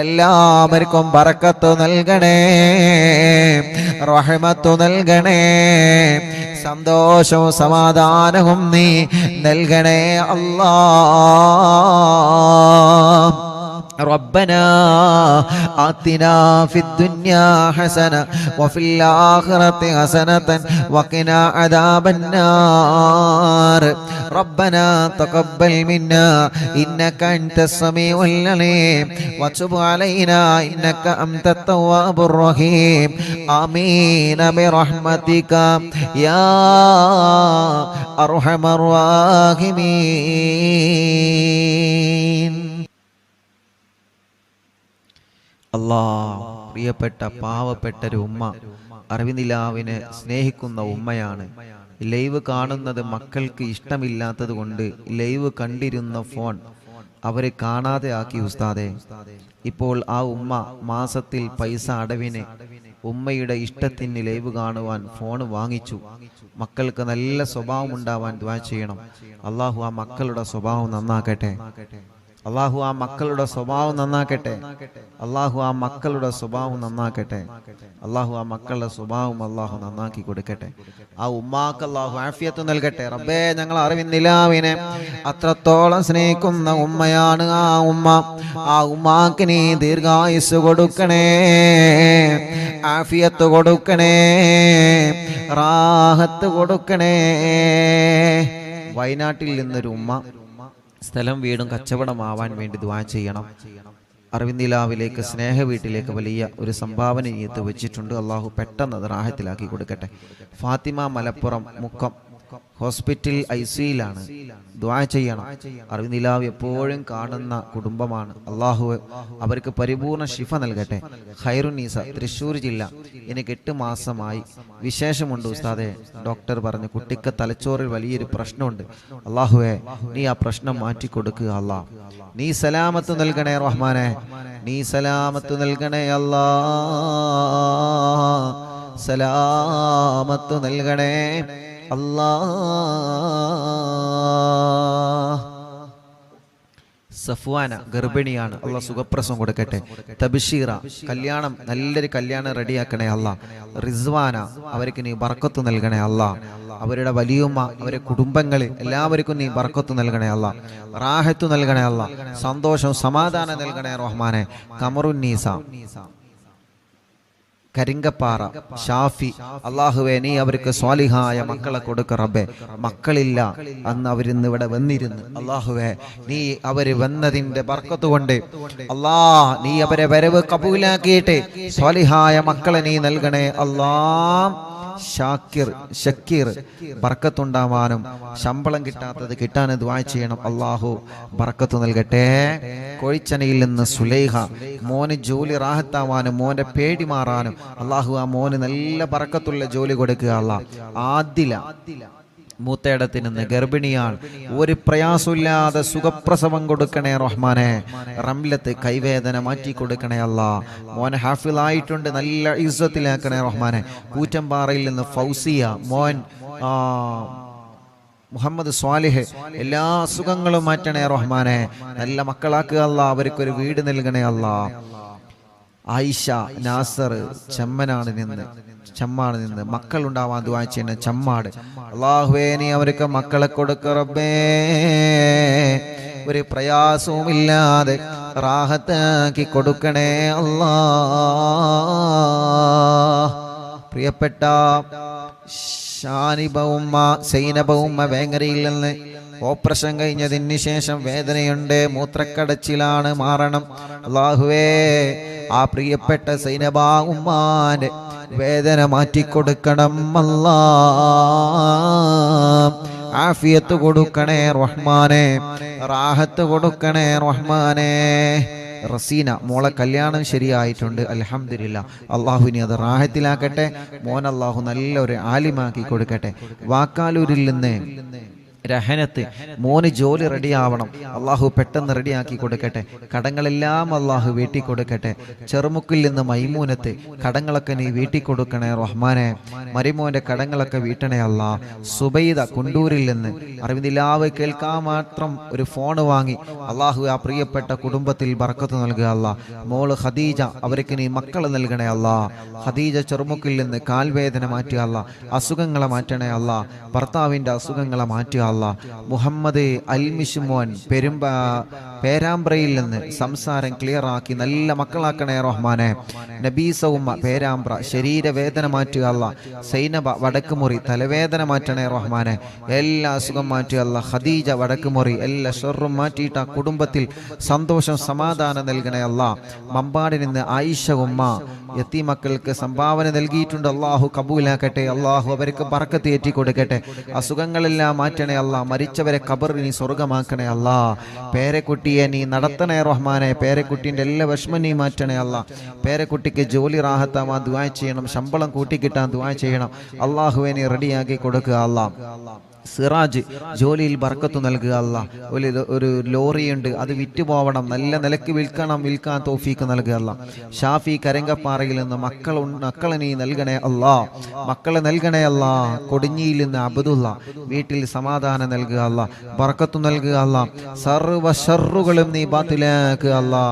എല്ലാവർക്കും ബറക്കത്ത് നൽകണേ, റഹ്മത്ത് നൽകണേ, സന്തോഷവും സമാധാനവും നീ നൽകണേ അല്ലാഹ്. ربنا آتنا في الدنيا حسنة وفي الآخرة حسنة وقنا عذاب النار. ربنا تقبل منا إنك أنت السميع العليم وتب علينا إنك أنت التواب الرحيم. آمين برحمتك يا أرحم الراحمين. അല്ലാഹ്, പ്രിയപ്പെട്ട പാവപ്പെട്ടൊരു ഉമ്മ, അറിവിനിലാവിനെ സ്നേഹിക്കുന്ന ഉമ്മയാണ്. ലൈവ് കാണുന്നത് മക്കൾക്ക് ഇഷ്ടമില്ലാത്തത് കൊണ്ട് ലൈവ് കണ്ടിരുന്ന ഫോൺ അവരെ കാണാതെ ആക്കി ഉസ്താദെ. ഇപ്പോൾ ആ ഉമ്മ മാസത്തിൽ പൈസ അടവിന് ഉമ്മയുടെ ഇഷ്ടത്തിന് ലൈവ് കാണുവാൻ ഫോൺ വാങ്ങിച്ചു. മക്കൾക്ക് നല്ല സ്വഭാവം ഉണ്ടാവാൻ ദുആ ചെയ്യണം. അല്ലാഹു ആ മക്കളുടെ സ്വഭാവം നന്നാക്കട്ടെ. അല്ലാഹു ആ മക്കളുടെ സ്വഭാവം നന്നാക്കട്ടെ. അല്ലാഹു ആ മക്കളുടെ സ്വഭാവം നന്നാക്കട്ടെ. അല്ലാഹു ആ മക്കളുടെ സ്വഭാവം അല്ലാഹു നന്നാക്കി കൊടുക്കട്ടെ. ആ ഉമ്മാക്ക് അല്ലാഹു ആഫിയത്ത് നൽകട്ടെ. റബ്ബേ, ഞങ്ങൾ അറിവിന്നിലാവിനെ അത്രത്തോളം സ്നേഹിക്കുന്ന ഉമ്മയാണ് ആ ഉമ്മ. ആ ഉമ്മാക്ക് നീ ദീർഘായുസ് കൊടുക്കണേ, ആഫിയത്ത് കൊടുക്കണേ, റാഹത്ത് കൊടുക്കണേ. വയനാട്ടിൽ നിന്നൊരു ഉമ്മ സ്ഥലം വീടും കച്ചവടമാവാൻ വേണ്ടി ദുആ ചെയ്യണം. അറിവിന്ദിലാവിലേക്ക് സ്നേഹ വീട്ടിലേക്ക് വലിയ ഒരു സംഭാവന നിയത്ത് വെച്ചിട്ടുണ്ട്. അള്ളാഹു പെട്ടെന്ന് അത് റാഹത്തിലാക്കി കൊടുക്കട്ടെ. ഫാത്തിമ മലപ്പുറം മുക്കം ഹോസ്പിറ്റൽ ICUയിലാണ്. ദുആ ചെയ്യണം. അറിവിന്ദിലാവ് എപ്പോഴും കാണുന്ന കുടുംബമാണ്. അള്ളാഹു അവർക്ക് പരിപൂർണ ശിഫ നൽകട്ടെ. ഖൈറുന്നീസ തൃശ്ശൂർ ജില്ല. എനിക്ക് 8 മാസമായി. വിശേഷമുണ്ട് ഉസ്താദെ. ഡോക്ടർ പറഞ്ഞു കുട്ടിക്ക് തലച്ചോറിൽ വലിയൊരു പ്രശ്നമുണ്ട്. അള്ളാഹുവേ, നീ ആ പ്രശ്നം മാറ്റി കൊടുക്കുക അല്ലാഹ്. നീ സലാമത്ത് നൽകണേ റഹ്മാനെ, നീ സലാമത്ത് നൽകണേ അല്ലാഹ്, സലാമത്ത് നൽകണേ അല്ലാഹ്. സഫ്വാന ഗർഭിണിയാണ്. അള്ളാഹ് സുഖപ്രസവം കൊടുക്കട്ടെ. തബ്ഷീറ കല്യാണം, നല്ലൊരു കല്യാണം റെഡിയാക്കണേ അല്ലാഹ്. റിസ്വാന അവർക്ക് നീ ബർക്കത്ത് നൽകണേ അല്ലാഹ്. അവരുടെ വലിയുമ്മ, അവരുടെ കുടുംബങ്ങളിൽ എല്ലാവർക്കും നീ ബർക്കത്ത് നൽകണേ അല്ലാഹ്. റാഹത്ത് നൽകണേ അല്ലാഹ്. സന്തോഷം സമാധാനം നൽകണേ റഹ്മാനെ. കമറുന്നീസ കരിങ്കപ്പാറ ഷാഫി, അള്ളാഹുവേ നീ അവർക്ക് സ്വാലിഹായ മക്കളെ കൊടുക്ക റബ്ബേ. മക്കളില്ല, അന്ന് അവരിന്ന് ഇവിടെ വന്നിരുന്നു. അള്ളാഹുവേ, നീ അവര് വന്നതിന്റെ ബർക്കത്ത് കൊണ്ട് അല്ലാഹ് നീ അവരെ വരവ് കബൂലാക്കിയിട്ട് സ്വാലിഹായ മക്കളെ നീ നൽകണേ അല്ലാഹ്. ഷക്കീർ ബർക്കത്തുണ്ടാവാനും ശമ്പളം കിട്ടാത്തത് കിട്ടാൻ ദുആ ചെയ്യണം. അല്ലാഹു ബർക്കത്ത് നൽകട്ടെ. കോഴിച്ചനയിൽ നിന്ന് സുലൈഹ, മോന് ജോലി റാഹത്താവാനും മോന്റെ പേടി മാറാനും അല്ലാഹു ആ മോന് നല്ല ബർക്കത്തുള്ള ജോലി കൊടുക്കുക അല്ലാഹ്. ആദില മൂത്തേടത്തിൽ നിന്ന് ഗർഭിണിയാണ്. ഒരു പ്രയാസമില്ലാതെ സുഖപ്രസവം കൊടുക്കണേ റഹ്മാനെ. റംലത്ത് കൈവേദന മാറ്റി കൊടുക്കണേ അല്ലാഹ്. മോൻ ഹാഫിളായിട്ടുണ്ട്, നല്ല ഇസ്സത്തിലാക്കണേ റഹ്മാനെ. കൂറ്റമ്പാറയിൽ നിന്ന് ഫൗസിയ മോൻ മുഹമ്മദ് സ്വാലിഹ്, എല്ലാ അസുഖങ്ങളും മാറ്റണേ റഹ്മാനെ. നല്ല മക്കളാക്കുക അല്ലാഹ്. അവർക്കൊരു വീട് നൽകണേ അല്ലാഹ്. ആയിഷ നാസർ ചമ്മാട് നിന്ന് മക്കൾ ഉണ്ടാവാൻ ദുആ ചെയ്യുന്ന ചമ്മാട്. അല്ലാഹുവേ നീ അവർക്ക് മക്കളെ കൊടുക്ക റബ്ബേ. ഒരു പ്രയാസവും ഇല്ലാതെ റാഹത്താക്കി കൊടുക്കണേ അല്ലാഹ്. പ്രിയപ്പെട്ട ഷാനിബ ഉമ്മ, സൈനബ ഉമ്മ വേങ്ങരയിൽ നിന്ന് ഓപ്പറേഷൻ കഴിഞ്ഞതിന് ശേഷം വേദനയുണ്ട്, മൂത്രക്കടച്ചിലാണ്, മാറണം. അല്ലാഹുവേ ആ പ്രിയപ്പെട്ട സൈനബ ഉമ്മാന്റെ വേദന മാറ്റിക്കൊടുക്കണം അല്ലാഹ്. ആഫിയത്ത് കൊടുക്കണേ റഹ്മാനെ, റാഹത്ത് കൊടുക്കണേ റഹ്മാനെ. റസീന മോളെ കല്യാണം ശരിയായിട്ടുണ്ട്, അൽഹംദുലില്ലാഹ്. അള്ളാഹുവിനെ അത് റാഹത്തിലാക്കട്ടെ. മോൻ അള്ളാഹു നല്ലൊരു ആലിമാക്കി കൊടുക്കട്ടെ. വാക്കാലൂരിൽ നിന്ന് രഹനത്ത് മോന് ജോലി റെഡിയാവണം, അള്ളാഹു പെട്ടെന്ന് റെഡിയാക്കി കൊടുക്കട്ടെ. കടങ്ങളെല്ലാം അള്ളാഹു വീട്ടി കൊടുക്കട്ടെ. ചെറുമുക്കിൽ നിന്ന് മൈമൂനത്ത് കടങ്ങളൊക്കെ നീ വീട്ടി കൊടുക്കണേ റഹ്മാനെ. മരിമോന്റെ കടങ്ങളൊക്കെ വീട്ടണേ അല്ലാ. സുബൈദ കുണ്ടൂരിൽ നിന്ന് അറിവിന്ദിലാവ് കേൾക്കാൻ മാത്രം ഒരു ഫോൺ വാങ്ങി അള്ളാഹു ആ പ്രിയപ്പെട്ട കുടുംബത്തിൽ ബർക്കത്ത് നൽകുക അല്ലാ. മോള് ഖദീജ, അവർക്ക് നീ മക്കളെ നൽകണേ അല്ലാ. ഖദീജ ചെറുമുക്കിൽ നിന്ന് കാൽവേദന മാറ്റുക അല്ലാ. അസുഖങ്ങളെ മാറ്റണേ അല്ലാ. ഭർത്താവിൻ്റെ അസുഖങ്ങളെ മാറ്റുക അല്ലാ. മുഹമ്മദ് അൽമിഷ്മോൻ പേരാമ്പ്രയിൽ നിന്ന് സംസാരം ക്ലിയർ ആക്കി നല്ല മക്കളാക്കണേ റഹ്മാനെ. നബീസ ഉമ്മ പേരാമ്പ്ര ശരീരവേദന മാറ്റുക അല്ലാ. സൈനബ വടക്കുമുറി തലവേദന മാറ്റണേ റഹ്മാനെ. എല്ലാ അസുഖം മാറ്റുക അല്ലാ. ഖദീജ വടക്കുമുറി എല്ലാ ഷർറും മാറ്റിയിട്ട് ആ കുടുംബത്തിൽ സന്തോഷം സമാധാനം നൽകണേ അല്ലാ. മമ്പാടിൽ നിന്ന് ആയിഷ ഉമ്മ യത്തീമക്കൾക്ക് സംഭാവന നൽകിയിട്ടുണ്ട്. അള്ളാഹു കബൂലാക്കട്ടെ. അള്ളാഹു അവർക്ക് ബർക്കത്ത് ഏറ്റി കൊടുക്കട്ടെ. അസുഖങ്ങളെല്ലാം മാറ്റണേ അല്ലാ. മരിച്ചവരെ ഖബറിൽ നീ സ്വർഗമാക്കണേ അല്ലാ. പേരക്കുട്ടിയെ നീ നടത്തണേ റഹ്മാനെ. പേരക്കുട്ടിൻ്റെ എല്ലാ വിഷമം നീ മാറ്റണേ അല്ലാ. പേരക്കുട്ടിക്ക് ജോലി റാഹത്താവാൻ ദുആ ചെയ്യണം. ശമ്പളം കൂട്ടിക്കിട്ടാൻ ദുആ ചെയ്യണം. അള്ളാഹുവെ നീ റെഡിയാക്കി കൊടുക്കുക അല്ലാ. സിറാജ് ജോലിയിൽ ബർക്കത്ത് നൽകുക അല്ലാ. ഒരു ലോറിയുണ്ട്, അത് വിറ്റുപോവണം, നല്ല നിലക്ക് വിൽക്കാൻ തൗഫീക്ക് നൽകുക അല്ലാ. ഷാഫി കരങ്കപ്പാറയിൽ നിന്ന് മക്കളെ നീ നൽകണേ അല്ലാ. മക്കളെ നൽകണേ അല്ലാ. കൊടിഞ്ഞിയിൽ നിന്ന് അബ്ദുള്ള വീട്ടിൽ സമാധാനം നൽകുക അല്ലാ. ബർക്കത്ത് നൽകുക അല്ലാ. സർവ്വ ഷർറുകളും നീ ബാത്തിലാക്കുക അല്ലാ.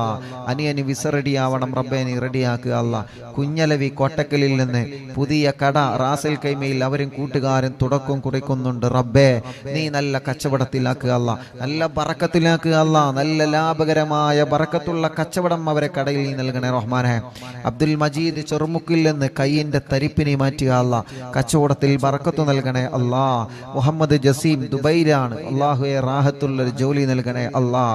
അനിയന് വിസ റെഡിയാവണം റബ്ബേ, നീ റെഡിയാക്കുക അല്ലാ. കുഞ്ഞലവി കോട്ടക്കലിൽ നിന്ന് പുതിയ കട റാസൽ കൈമയിൽ അവരും കൂട്ടുകാരും തുടക്കം കുറിക്കുന്നുണ്ട് റബ്ബേ. നീ നല്ല കച്ചവടത്തിലാക്കുക അല്ലാ. നല്ല ബറക്കത്തിലാക്കുക അല്ലാ. നല്ല ലാഭകരമായ ബറക്കത്തുള്ള കച്ചവടം അവരെ കടയിൽ നീ നൽകണേ റഹ്മാനെ. അബ്ദുൽ മജീദ് ചെറുമുക്കിൽ നിന്ന് കയ്യിന്റെ തരിപ്പിനെ മാറ്റുക അല്ലാ. കച്ചവടത്തിൽ ബറക്കത്ത് നൽകണേ അല്ലാ. മുഹമ്മദ് ജസീം ദുബൈയിലാണ്, അള്ളാഹുവെ റാഹത്തുള്ളൊരു ജോലി നൽകണേ അല്ലാ.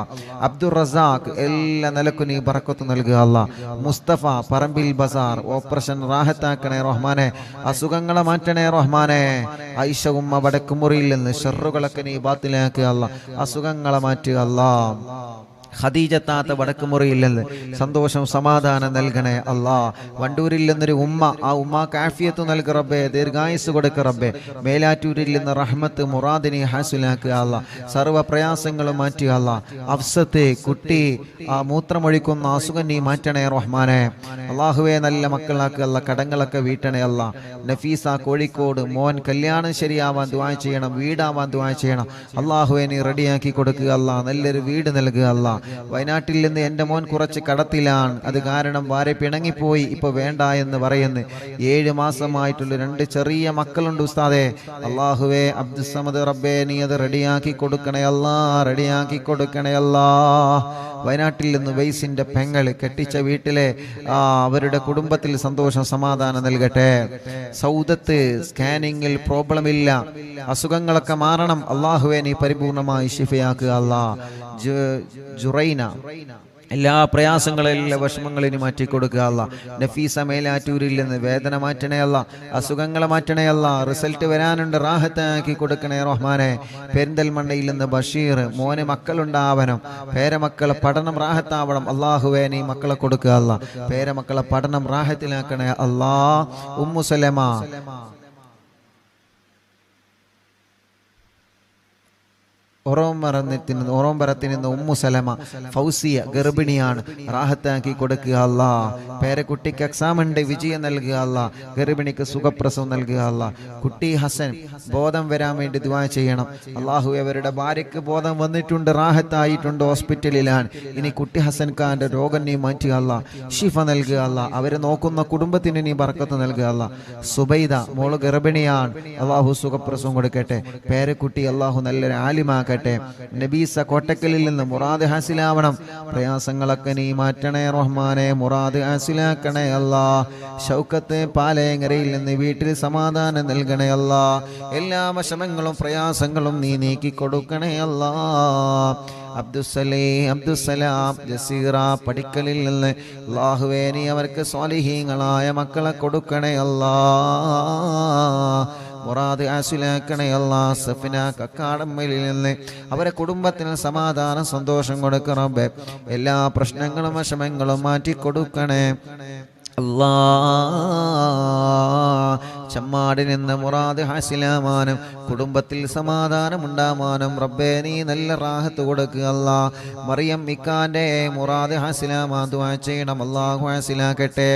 അബ്ദുൾ റസാഖ് എല്ലാ നിലക്കും നീ ബറക്കത്ത് നൽകുക അല്ലാ. മുസ്തഫ പറമ്പിൽ ബസാർ ഓപ്പറേഷൻ റാഹത്താക്കണേ റഹ്മാനെ. അസുഖങ്ങളെ മാറ്റണേ റഹ്മാനെ. ആയിഷ ഉമ്മ വടക്കുമുറിയിൽ നിന്ന് ഷർറുകളൊക്കെ നീ ബാത്തിലാക്കുക അല്ലാ. അസുഖങ്ങളെ മാറ്റുക അല്ലാ. ഖദീജ താത്ത വടക്കുമുറിയിൽ നിന്ന് സന്തോഷം സമാധാനം നൽകണേ അല്ലാ. വണ്ടൂരിൽ നിന്നൊരു ഉമ്മ, ആ ഉമ്മാക്ക് ആഫിയത്ത് നൽകുക റബ്ബേ, ദീർഘായുസ് കൊടുക്കുക റബ്ബേ. മേലാറ്റൂരിൽ നിന്ന് റഹ്മത്ത് മുറാദിനെ ഹാസിലാക്കുക അല്ലാ. സർവ്വ പ്രയാസങ്ങളും മാറ്റുക അല്ലാ. അഫ്സത്ത് കുട്ടി ആ മൂത്രമൊഴിക്കുന്ന അസുഖം നീ മാറ്റണേ റഹ്മാനെ. അള്ളാഹുവെ നല്ല മക്കളാക്കുക അല്ലാ. കടങ്ങളൊക്കെ വീട്ടണേ അല്ലാ. നഫീസ കോഴിക്കോട് മോൻ കല്യാണം ശരിയാവാൻ ദുആ ചെയ്യണം, വീടാവാൻ ദുആ ചെയ്യണം. അള്ളാഹുവെ നീ റെഡിയാക്കി കൊടുക്കുക അല്ലാ. നല്ലൊരു വീട് നൽകുക അല്ലാ. വയനാട്ടിൽ നിന്ന് എൻ്റെ മോൻ കുറച്ച് കടത്തിലാണ്, അത് കാരണം ഭാര്യ പിണങ്ങിപ്പോയി, ഇപ്പൊ വേണ്ട എന്ന് പറയുന്നു. 7 മാസമായിട്ടുള്ള 2 ചെറിയ മക്കളുണ്ട് ഉസ്താദേ. അള്ളാഹുവേ അബ്ദുസ്സമദ് റബ്ബേ നീ അത് റെഡിയാക്കി കൊടുക്കണേ അല്ലാ. റെഡിയാക്കി കൊടുക്കണേ അല്ലാ. വയനാട്ടിൽ നിന്ന് വൈസിന്റെ പെങ്ങള് കെട്ടിച്ച വീട്ടിലെ അവരുടെ കുടുംബത്തിൽ സന്തോഷം സമാധാനം നൽകട്ടെ. സൗദത്ത് സ്കാനിങ്ങിൽ പ്രോബ്ലം ഇല്ല, അസുഖങ്ങളൊക്കെ മാറണം. അള്ളാഹുവെ നീ പരിപൂർണമായി ശിഫയാക്കുക അല്ലാ. ജുറൈന എല്ലാ പ്രയാസങ്ങളും എല്ലാ വിഷമങ്ങളിനും മാറ്റി കൊടുക്കുക അല്ലാ. നഫീസ മേലാറ്റൂരിൽ നിന്ന് വേദന മാറ്റണേ അല്ലാ. അസുഖങ്ങളെ മാറ്റണേ അല്ലാ. റിസൾട്ട് വരാനുണ്ട്, റാഹത്താക്കി കൊടുക്കണേ റഹ്മാനെ. പെരിന്തൽമണ്ണയിൽ നിന്ന് ബഷീർ മോന് മക്കളുണ്ടാവണം, പേരമക്കളെ പഠനം റാഹത്താവണം. അള്ളാഹുവേ നീ മക്കളെ കൊടുക്കുക അല്ലാ. പേരമക്കളെ പഠനം റാഹത്തിലാക്കണേ അല്ലാ. ഉമ്മു സലമ ഓറോംബരത്തിൽ നിന്ന് ഉമ്മു സലമ ഫൗസിയ ഗർഭിണിയാണ്, റാഹത്താക്കി കൊടുക്കുക അല്ലാ. പേരക്കുട്ടിക്ക് എക്സാം ഉണ്ട്, വിജയം നൽകുക അല്ലാ. ഗർഭിണിക്ക് സുഖപ്രസവം നൽകുക അല്ലാ. കുട്ടി ഹസൻ ബോധം വരാൻ വേണ്ടി ദുആ ചെയ്യണം. അള്ളാഹു അവരുടെ ഭാര്യയ്ക്ക് ബോധം വന്നിട്ടുണ്ട്, റാഹത്തായിട്ടുണ്ട്, ഹോസ്പിറ്റലിലാണ്. ഇനി കുട്ടി ഹസൻ ഖാന്റെ രോഗം നീ മാറ്റുക അല്ലാ. ഷിഫ നൽകുക അല്ലാ. അവരെ നോക്കുന്ന കുടുംബത്തിന് നീ ബർക്കത്ത് നൽകുക അല്ലാ. സുബൈദ മോള് ഗർഭിണിയാണ്, അള്ളാഹു സുഖപ്രസവം കൊടുക്കട്ടെ. പേരക്കുട്ടി അള്ളാഹു നല്ലൊരു ആലിമാക്കട്ടെ. നബീസ കോട്ടക്കലിൽ നിന്ന് മുറാദ് ഹാസിലാവണം. പ്രയാസങ്ങളൊക്കെ നീ മാറ്റണേ റഹ്മാനെ. മുറാദ് ഹാസിലാക്കണേ അല്ലാ. ഷൗക്കത്ത് പാലേങ്ങരയിൽ നിന്ന് വീട്ടിൽ സമാധാനം നൽകണേ അല്ലാ. എല്ലാ വിഷമങ്ങളും പ്രയാസങ്ങളും നീ നീക്കി കൊടുക്കണേ അല്ലാ. അബ്ദുസലാം ജസീറ പടിക്കലിൽ നിന്ന് അല്ലാഹുവേ നീ അവർക്ക് സ്വാലിഹീങ്ങളായ മക്കളെ കൊടുക്കണേ അല്ലാ. മുറാദ് ഹാസിലാക്കണേ അല്ലാ. സഫിന കക്കാടമ്മയിൽ നിന്ന് അവരെ കുടുംബത്തിന് സമാധാനം സന്തോഷം കൊടുക്കണം. എല്ലാ പ്രശ്നങ്ങളും വിഷമങ്ങളും മാറ്റി കൊടുക്കണേ അല്ലാ. ചമ്മാടിൽ നിന്ന് മുറാദ് ഹാസിലാമാനും കുടുംബത്തിൽ സമാധാനം ഉണ്ടാവാനും റബ്ബേ നീ നല്ല റാഹത്ത് കൊടുക്കുക അല്ലാ. മറിയം ഇക്കാന്റെ മുറാദ് ഹാസിലാമാൻ ദുആ ചെയ്യണം, അല്ലാഹു ഹാസിലാക്കട്ടെ.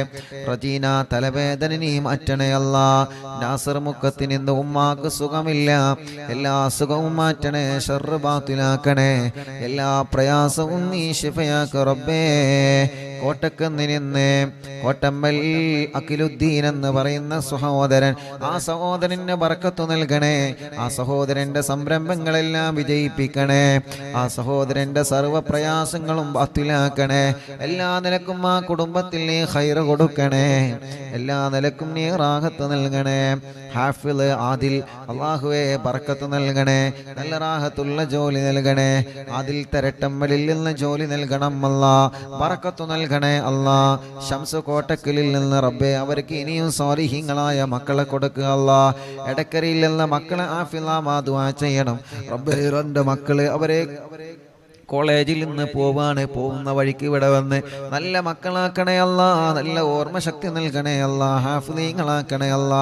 റജീന തലവേദന നീ മാറ്റണേ അല്ലാ. നാസർ മുക്കത്തിന് ഇന്ന് ഉമ്മാക്ക് സുഖമില്ല, എല്ലാ സുഖവും മാറ്റണേ, ഷർറ് ബാത്തിലാക്കണേ, എല്ലാ പ്രയാസവും നീ ശിഫയാക്ക് റബ്ബേ. കോട്ടക്കുന്നിന് കോട്ടമ്മൽ അഖിലുദ്ദീൻ എന്ന് പറയുന്ന സഹോദരൻ, ആ സഹോദരന് ബർക്കത്ത് നൽകണേ, ആ സഹോദരന്റെ സംരംഭങ്ങളെല്ലാം വിജയിപ്പിക്കണേ, ആ സഹോദരന്റെ സർവ്വ പ്രയാസങ്ങളും ബാത്തിലാക്കണേ. എല്ലാ നിലക്കും ആ കുടുംബത്തിൽ നീ ഖൈറ് കൊടുക്കണേ, എല്ലാ നിലക്കും നീ റാഹത്ത് നൽകണേ. ഹാഫിള് ആദിൽ അല്ലാഹുവേ ബർക്കത്ത് നൽകണേ, നല്ല റാഹത്തുള്ള ജോലി നൽകണേ. ആദിൽ തരട്ടമ്മലിൽ നിന്ന് ജോലി നൽകണം അല്ലാ, ബർക്കത്ത് നൽകണേ അല്ലാ. ശംസു കോട്ടക്കലിൽ നിന്ന് റബ്ബേ അവർക്ക് ഇനിയും സ്വാലിഹീങ്ങളായ മക്കളെ കൊടുക്കുക അല്ലാ. എടക്കരയിൽ നിന്ന് മക്കളെ ആഫിളാ ദുആ ചെയ്യണം റബ്ബേ. രണ്ട് മക്കള് അവരെ കോളേജിൽ നിന്ന് പോകുന്ന വഴിക്ക് ഇവിടെ വന്ന് നല്ല മക്കളാക്കണേ അല്ലാ, നല്ല ഓർമ്മ ശക്തി നൽകണേ അല്ലാ, ഹാഫിളീങ്ങളാക്കണേ അല്ലാ.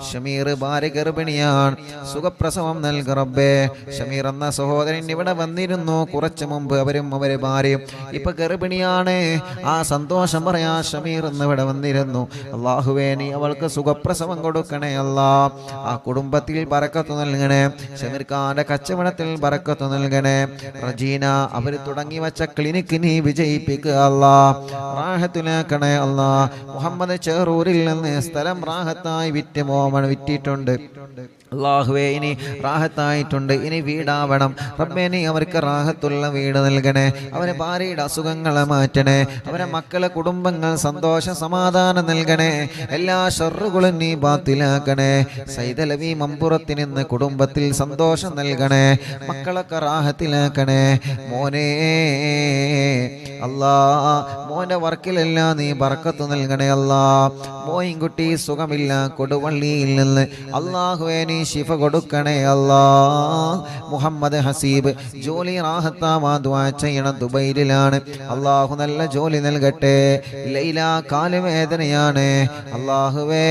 ഷമീർ ഭാര്യ ഗർഭിണിയാണ്, സുഖപ്രസവം നൽക റബ്ബേ. ഷമീർ എന്ന സഹോദരൻ ഇവിടെ വന്നിരുന്നു കുറച്ചു മുമ്പ്, അവരും അവരെ ഭാര്യയും ഇപ്പൊ ഗർഭിണിയാണ്. ആ സന്തോഷം പറയാ ഷമീർ എന്ന് ഇവിടെ വന്നിരുന്നു. അല്ലാഹുവേ നീ അവൾക്ക് സുഖപ്രസവം കൊടുക്കണേ അല്ലാ. ആ കുടുംബത്തിൽ ബറക്കത്ത് നൽകണേ, ഷമീർ ഖാന്റെ കച്ചവടത്തിൽ ബറക്കത്ത് നൽകണേ. റജീന അവർ തുടങ്ങി വെച്ച ക്ലിനിക്ക് നീ വിജയിപ്പിക്കുക അല്ലാ, റാഹത്തിലാക്കണേ അല്ലാ. മുഹമ്മദ് ചെറൂരിൽ നിന്ന് സ്ഥലം റാഹത്തായി വിറ്റിട്ടുണ്ട് അല്ലാഹുവേ, ഇനി റാഹത്തായിട്ടുണ്ട്, ഇനി വീടാവണം റബ്ബേ. നീ അവർക്ക് റാഹത്തുള്ള വീട് നൽകണേ, അവരെ ഭാര്യയുടെ അസുഖങ്ങളെ മാറ്റണേ, അവരെ മക്കളെ കുടുംബങ്ങൾ സന്തോഷ സമാധാനം നൽകണേ, എല്ലാ ഷർറുകളും നീ ബാത്തിലാക്കണേ. സൈദലവി മമ്പുറത്തിൽ നിന്ന് കുടുംബത്തിൽ സന്തോഷം നൽകണേ, മക്കളൊക്കെ റാഹത്തിലാക്കണേ. മോനെ അല്ലാ, മോന്റെ വർക്കിലെല്ലാം നീ ബർക്കത്ത് നൽകണേ അല്ലാ. മോയിൻകുട്ടി സുഖമില്ല കൊടുവള്ളിയിൽ നിന്ന്, അല്ലാഹുവേ നീ ശിഫ കൊടുക്കണേ അല്ലാ. മുഹമ്മദ് ഹസീബ് ജോലി റാഹത്താവാൻ ദുആ ചെയ്യണം, ദുബൈയിലാണ്, അല്ലാഹു നല്ല ജോലി നൽകട്ടെ. ലൈല കാലുവേദനയാണ്, അല്ലാഹുവേ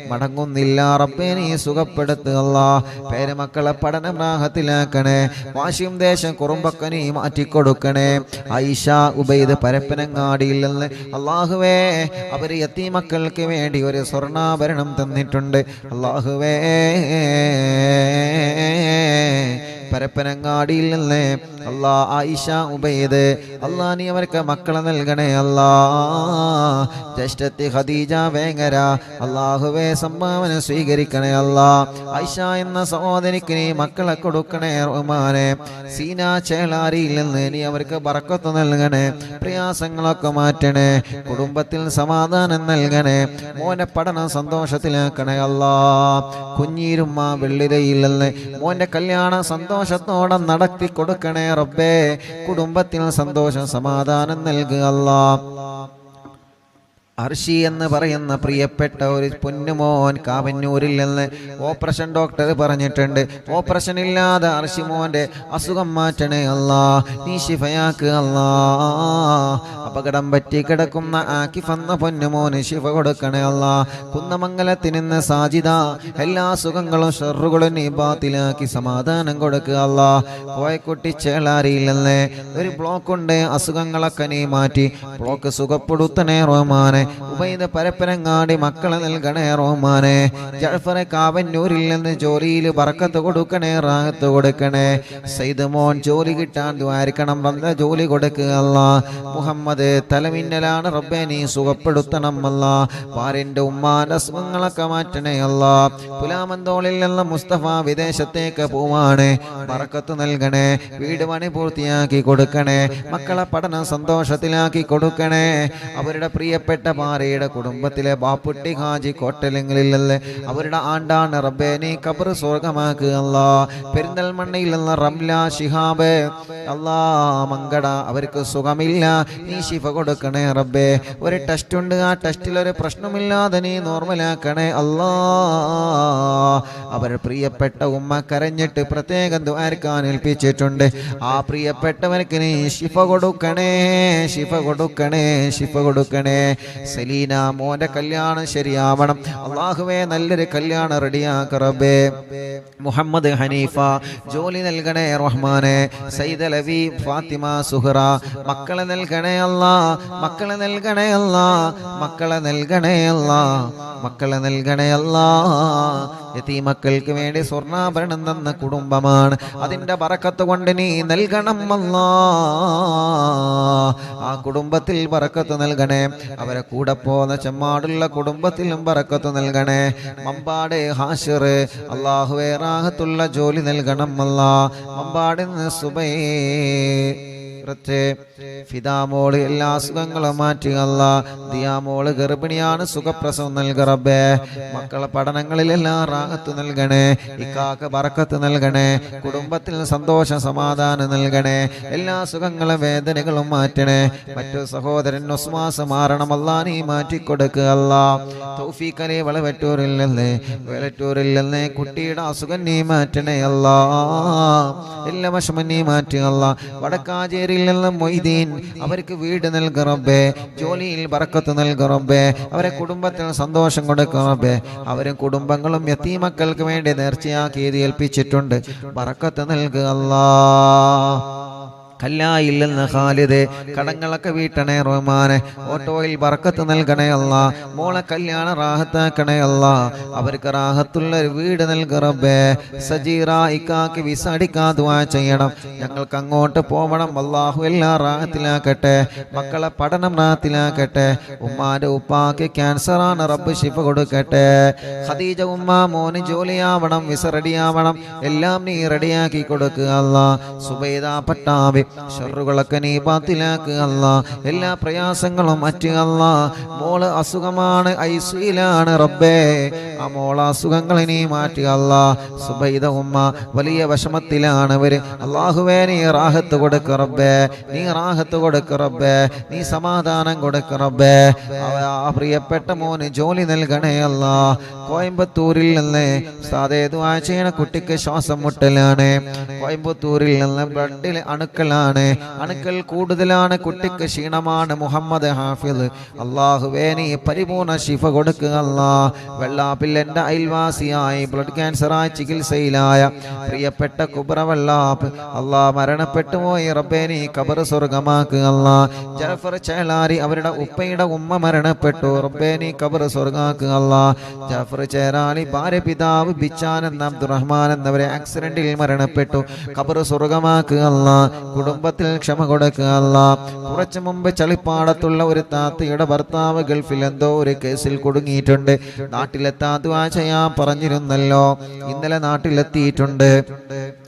മടങ്ങുന്നില്ല റബ്ബേ നീ സുഖപ്പെടുത്തുക അല്ലാ. പേരമക്കളെ പഠനം റാഹത്തിലാക്കണേ, വാശിയും ദേശം കുറുമ്പൊക്കെ നീ മാറ്റിക്കൊടുക്കണേ. ഐഷ ഉബൈദ് പരപ്പനങ്ങാടിയിൽ നിന്ന് അല്ലാഹുവേ അവർ യതീമക്കൾക്ക് വേണ്ടി ഒരു സ്വർണ്ണാഭരണം തന്നിട്ടുണ്ട്. അല്ലാഹുവേ പരപ്പനങ്ങാടിയിൽ നിന്ന് അല്ലാ ആയിഷ ഉബൈദ് അല്ലാ നീ അവർക്ക് മക്കളെ നൽകണേ അല്ലാ. ജ്യേഷ്ഠത്തി ഖദീജ വേങ്ങര അല്ലാഹുവേ സംഭാവന സ്വീകരിക്കണേ അല്ലാ. ആയിഷ എന്ന സഹോദരിക്ക് നീ മക്കളെ കൊടുക്കണേ റഹ്മാനെ. സീന ചേളാരിയിൽ നിന്ന് നീ അവർക്ക് ബർക്കത്ത് നൽകണേ, പ്രയാസങ്ങളൊക്കെ മാറ്റണേ, കുടുംബത്തിൽ സമാധാനം നൽകണേ, മോന്റെ പഠനം സന്തോഷത്തിലാക്കണേ അല്ലാ. കുഞ്ഞീരുമ്മ വെള്ളിരയിൽ നിന്ന് മോന്റെ കല്യാണം സന്തോഷത്തോടെ നടത്തി കൊടുക്കണേ റബ്ബേ. കുടുംബത്തിൽ സന്തോഷം സമാധാനം നൽകുക അല്ലാ. അർഷി എന്ന് പറയുന്ന പ്രിയപ്പെട്ട ഒരു പൊന്നുമോൻ കാവന്നൂരിൽ നിന്ന് ഓപ്പറേഷൻ ഡോക്ടർ പറഞ്ഞിട്ടുണ്ട്, ഓപ്പറേഷൻ ഇല്ലാതെ അർഷി മോന്റെ അസുഖം മാറ്റണേ അല്ലാ, നീ ശിഫയാക്ക് അല്ലാ. അപകടം പറ്റി കിടക്കുന്ന ആക്കിഫ് എന്ന പൊന്നുമോന് ശിഫ കൊടുക്കണേ അല്ലാ. കുന്നമംഗലത്തിൽ നിന്ന് സാജിദ എല്ലാ സുഖങ്ങളും ഷർറുകളും നീ ബാത്തിലാക്കി സമാധാനം കൊടുക്കുക അല്ലാ. കോയക്കുട്ടി ചേളാരിയിൽ നിന്ന് ഒരു ബ്ലോക്ക് ഉണ്ട്, അസുഖങ്ങളൊക്കെ നീ മാറ്റി ബ്ലോക്ക് സുഖപ്പെടുത്തണേ റഹ്മാനെ. ഉബൈദ് പരപ്പനങ്ങാടി മക്കളെ നൽകണേ റഹ്മാനെ. ജഅഫർ കാവന്നൂരിൽ നിന്ന് ജോലിയിൽ ബർക്കത്ത് കൊടുക്കണേ, റാഹത്ത് കൊടുക്കണേ. സയ്യിദ് മോൻ ജോലി കിട്ടാൻ ദ്വാരിക്കണം, നല്ല ജോലി കൊടുക്കുക അല്ലാ. മുഹമ്മദ് തലമിന്നലാണ് റബ്ബേ നീ സുഖപ്പെടുത്തണം അല്ലാ. ഭാര്യന്റെ ഉമ്മാന്റെ അസുഖങ്ങളൊക്കെ മാറ്റണേ അല്ലാ. പുലാമന്തോളിൽ നിന്ന് മുസ്തഫ വിദേശത്തേക്ക് പോവാണ്, ബർക്കത്ത് നൽകണേ, വീട് പണി പൂർത്തിയാക്കി കൊടുക്കണേ, മക്കളെ പഠനം സന്തോഷത്തിലാക്കി കൊടുക്കണേ. അവരുടെ പ്രിയപ്പെട്ട ഭാര്യയുടെ കുടുംബത്തിലെ ബാപ്പുട്ടി ഹാജി കോട്ടലങ്ങളിലല്ലേ അവരുടെ ആണ്ടാണ് റബ്ബേ നീ ഖബർ സ്വർഗമാക്കുക അല്ലാ. പെരിന്തൽമണ്ണയിൽ നിന്ന് റംല ശിഹാബ് അല്ലാ മങ്കട അവർക്ക് സുഖമില്ല, നീ ശിഫ കൊടുക്കണേ റബ്ബേ. ഒരു ടെസ്റ്റ് ഉണ്ട്, ആ ടെസ്റ്റിൽ ഒരു പ്രശ്നമില്ലാതെ നീ നോർമലാക്കണേ അല്ലാ. അവർ പ്രിയപ്പെട്ട ഉമ്മ കരഞ്ഞിട്ട് പ്രത്യേകം ദുആർക്കാൻ ഏൽപ്പിച്ചിട്ടുണ്ട്, ആ പ്രിയപ്പെട്ടവർക്ക് നീ ശിഫ കൊടുക്കണേ, ശിഫ കൊടുക്കണേ, ശിഫ കൊടുക്കണേ. സെലീന മോന്റെ കല്യാണം ശരിയാവണം അല്ലാഹുവേ നല്ലൊരു കല്യാണം റെഡിയാക്ക റബ്ബേ മുഹമ്മദ് ഹനീഫ ജോലി നൽകണേ റഹ്മാനെ സയ്യിദ് ലവി ഫാത്തിമ സുഹറ മക്കളെ നൽകണേ അല്ലാ മക്കളെ നൽകണേ അല്ലാ മക്കളെ നൽകണേ അല്ലാ മക്കളെ നൽകണേ അല്ലാ യതീമക്കൾക്ക് വേണ്ടി സ്വർണ്ണാഭരണം തന്ന കുടുംബമാണ് അതിന്റെ ബറക്കത്ത് കൊണ്ട് നീ നൽകണം അല്ലാ ആ കുടുംബത്തിൽ ബറക്കത്ത് നൽകണേ അവരെ കൂടെ പോന്ന ചെമ്മാടുള്ള കുടുംബത്തിലും ബറക്കത്ത് നൽകണേ മമ്പാട് ഹാഷിർ അല്ലാഹുവേ റാഹത്തുള്ള ജോലി നൽകണം അല്ലാ മമ്പാടിന്ന് സുബൈ ഫിദാമോള് എല്ലാ അസുഖങ്ങളും മാറ്റി അല്ലാ ദിയാമോള് ഗർഭിണിയാണ് സുഖപ്രസവം നൽക റബ്ബേ മക്കളെ പഠനങ്ങളിലെല്ലാം റാഹത്ത് നൽകണേ ഇക്കാക്ക് ബറക്കത്ത് നൽകണേ കുടുംബത്തിൽ സന്തോഷം സമാധാനം നൽകണേ എല്ലാ സുഖങ്ങളും വേദനകളും മാറ്റണേ മറ്റു സഹോദരൻ ഒസ്മാസ് മാറണം അല്ലാ നീ മാറ്റിക്കൊടുക്കുക അല്ലാ തൗഫീഖലി വളവറ്റൂരിൽ നിന്ന് കുട്ടിയുടെ അസുഖം നീ മാറ്റണേ അല്ലാ എല്ലാ വിഷമം നീ മാറ്റുക അല്ലാ വടക്കാഞ്ചേരി മൊയ്തീൻ അവർക്ക് വീട് നൽക റബ്ബേ ജോലിയിൽ ബറക്കത്ത് നൽക റബ്ബേ അവരെ കുടുംബത്തിന് സന്തോഷം കൊടുക്കുക റബ്ബേ അവരും കുടുംബങ്ങളും യതീമക്കൾക്ക് വേണ്ടി നേർച്ചയാക്കി ഏൽപ്പിച്ചിട്ടുണ്ട് ബറക്കത്ത് നൽകുക അല്ലാഹ് കല്ലായില്ലെന്ന് ഖാലിദ് കടങ്ങളൊക്കെ വീട്ടണേ റഹ്മാനെ ഓട്ടോയിൽ ബറക്കത്ത് നൽകണേ അല്ലാ മോളെ കല്യാണം റാഹത്താക്കണേ അല്ലാ അവർക്ക് റാഹത്തുള്ള ഒരു വീട് നൽക റബ്ബേ സജീറ ഇക്കാക്ക് വിസ അടിക്കാൻ ദുആ ചെയ്യണം ഞങ്ങൾക്ക് അങ്ങോട്ട് പോവണം അല്ലാഹു എല്ലാം റാഹത്തിലാക്കട്ടെ മക്കളെ പഠനം റാഹത്തിലാക്കട്ടെ ഉമ്മാന്റെ ഉപ്പാക്ക് ക്യാൻസറാണ് റബ്ബ് ശിഫ കൊടുക്കട്ടെ ഖദീജ ഉമ്മ മോന് ജോലിയാവണം വിസ റെഡിയാവണം എല്ലാം നീ റെഡിയാക്കി കൊടുക്കുക അല്ലാ സുബൈദ പട്ടാബി ഷർറുകളൊക്കെ നീ ബാത്തിലാക്കുക അല്ലാ എല്ലാ പ്രയാസങ്ങളും മാറ്റുക അല്ലാ മോള് അസുഖമാണ് ഐസിയിലാണ് റബ്ബേ ആ മോള അസുഖങ്ങൾ നീ മാറ്റുക അല്ലാ സുബൈദ ഉമ്മ വലിയ വിഷമത്തിലാണ് അവര് അല്ലാഹുവേ നീ റാഹത്ത് കൊടുക്ക റബ്ബേ നീ റാഹത്ത് കൊടുക്ക റബ്ബേ നീ സമാധാനം കൊടുക്ക റബ്ബേ ആ പ്രിയപ്പെട്ട മോന് ജോലി നൽകണേ അല്ലാ കോയമ്പത്തൂരിൽ നിന്ന് സാധേ ദുആ ചെയ്യണ കുട്ടിക്ക് ശ്വാസം മുട്ടലാണ് കോയമ്പത്തൂരിൽ നിന്ന് ബ്ലഡിൽ അണുക്കൾ കൂടുതലാണ് കുട്ടിക്ക് ക്ഷീണമാണ് മുഹമ്മദ് ഹാഫിദ് അല്ലാഹുവേ നീ പരിപൂർണ ശിഫ കൊടുക്കുക അല്ലാ വെള്ളാപ്പില്ലെന്റെ അയൽവാസിയായി ബ്ലഡ് ക്യാൻസറായി ചികിത്സയിലായ പ്രിയപ്പെട്ട കുബ്ര വെള്ളാപ്പ് അല്ലാ മരണപ്പെട്ടു പോയി റബ്ബേ നീ ഖബർ സ്വർഗമാക്കുക അല്ലാ ജഅഫർ ചേലാരി അവരുടെ ഉപ്പയുടെ ഉമ്മ മരണപ്പെട്ടു റബ്ബേ നീ ഖബർ സ്വർഗമാക്കുക അല്ലാ ജഅഫർ ചേലാരി ഭാര്യ പിതാവ് ബിച്ചാനന്ദ് അബ്ദുറഹ്മാൻ എന്നവരെ ആക്സിഡന്റിൽ മരണപ്പെട്ടു ഖബർ സ്വർഗമാക്കുക അല്ലാ കുടുംബത്തിൽ ക്ഷമ കൊടുക്കുക അല്ലാ കുറച്ചു മുമ്പ് ചളിപ്പാടത്തുള്ള ഒരു താത്തയുടെ ഭർത്താവ് ഗൾഫിൽ എന്തോ ഒരു കേസിൽ കുടുങ്ങിയിട്ടുണ്ട് നാട്ടിലെത്താൻ ദുആ ചെയ്യാൻ പറഞ്ഞിരുന്നല്ലോ ഇന്നലെ നാട്ടിലെത്തിയിട്ടുണ്ട്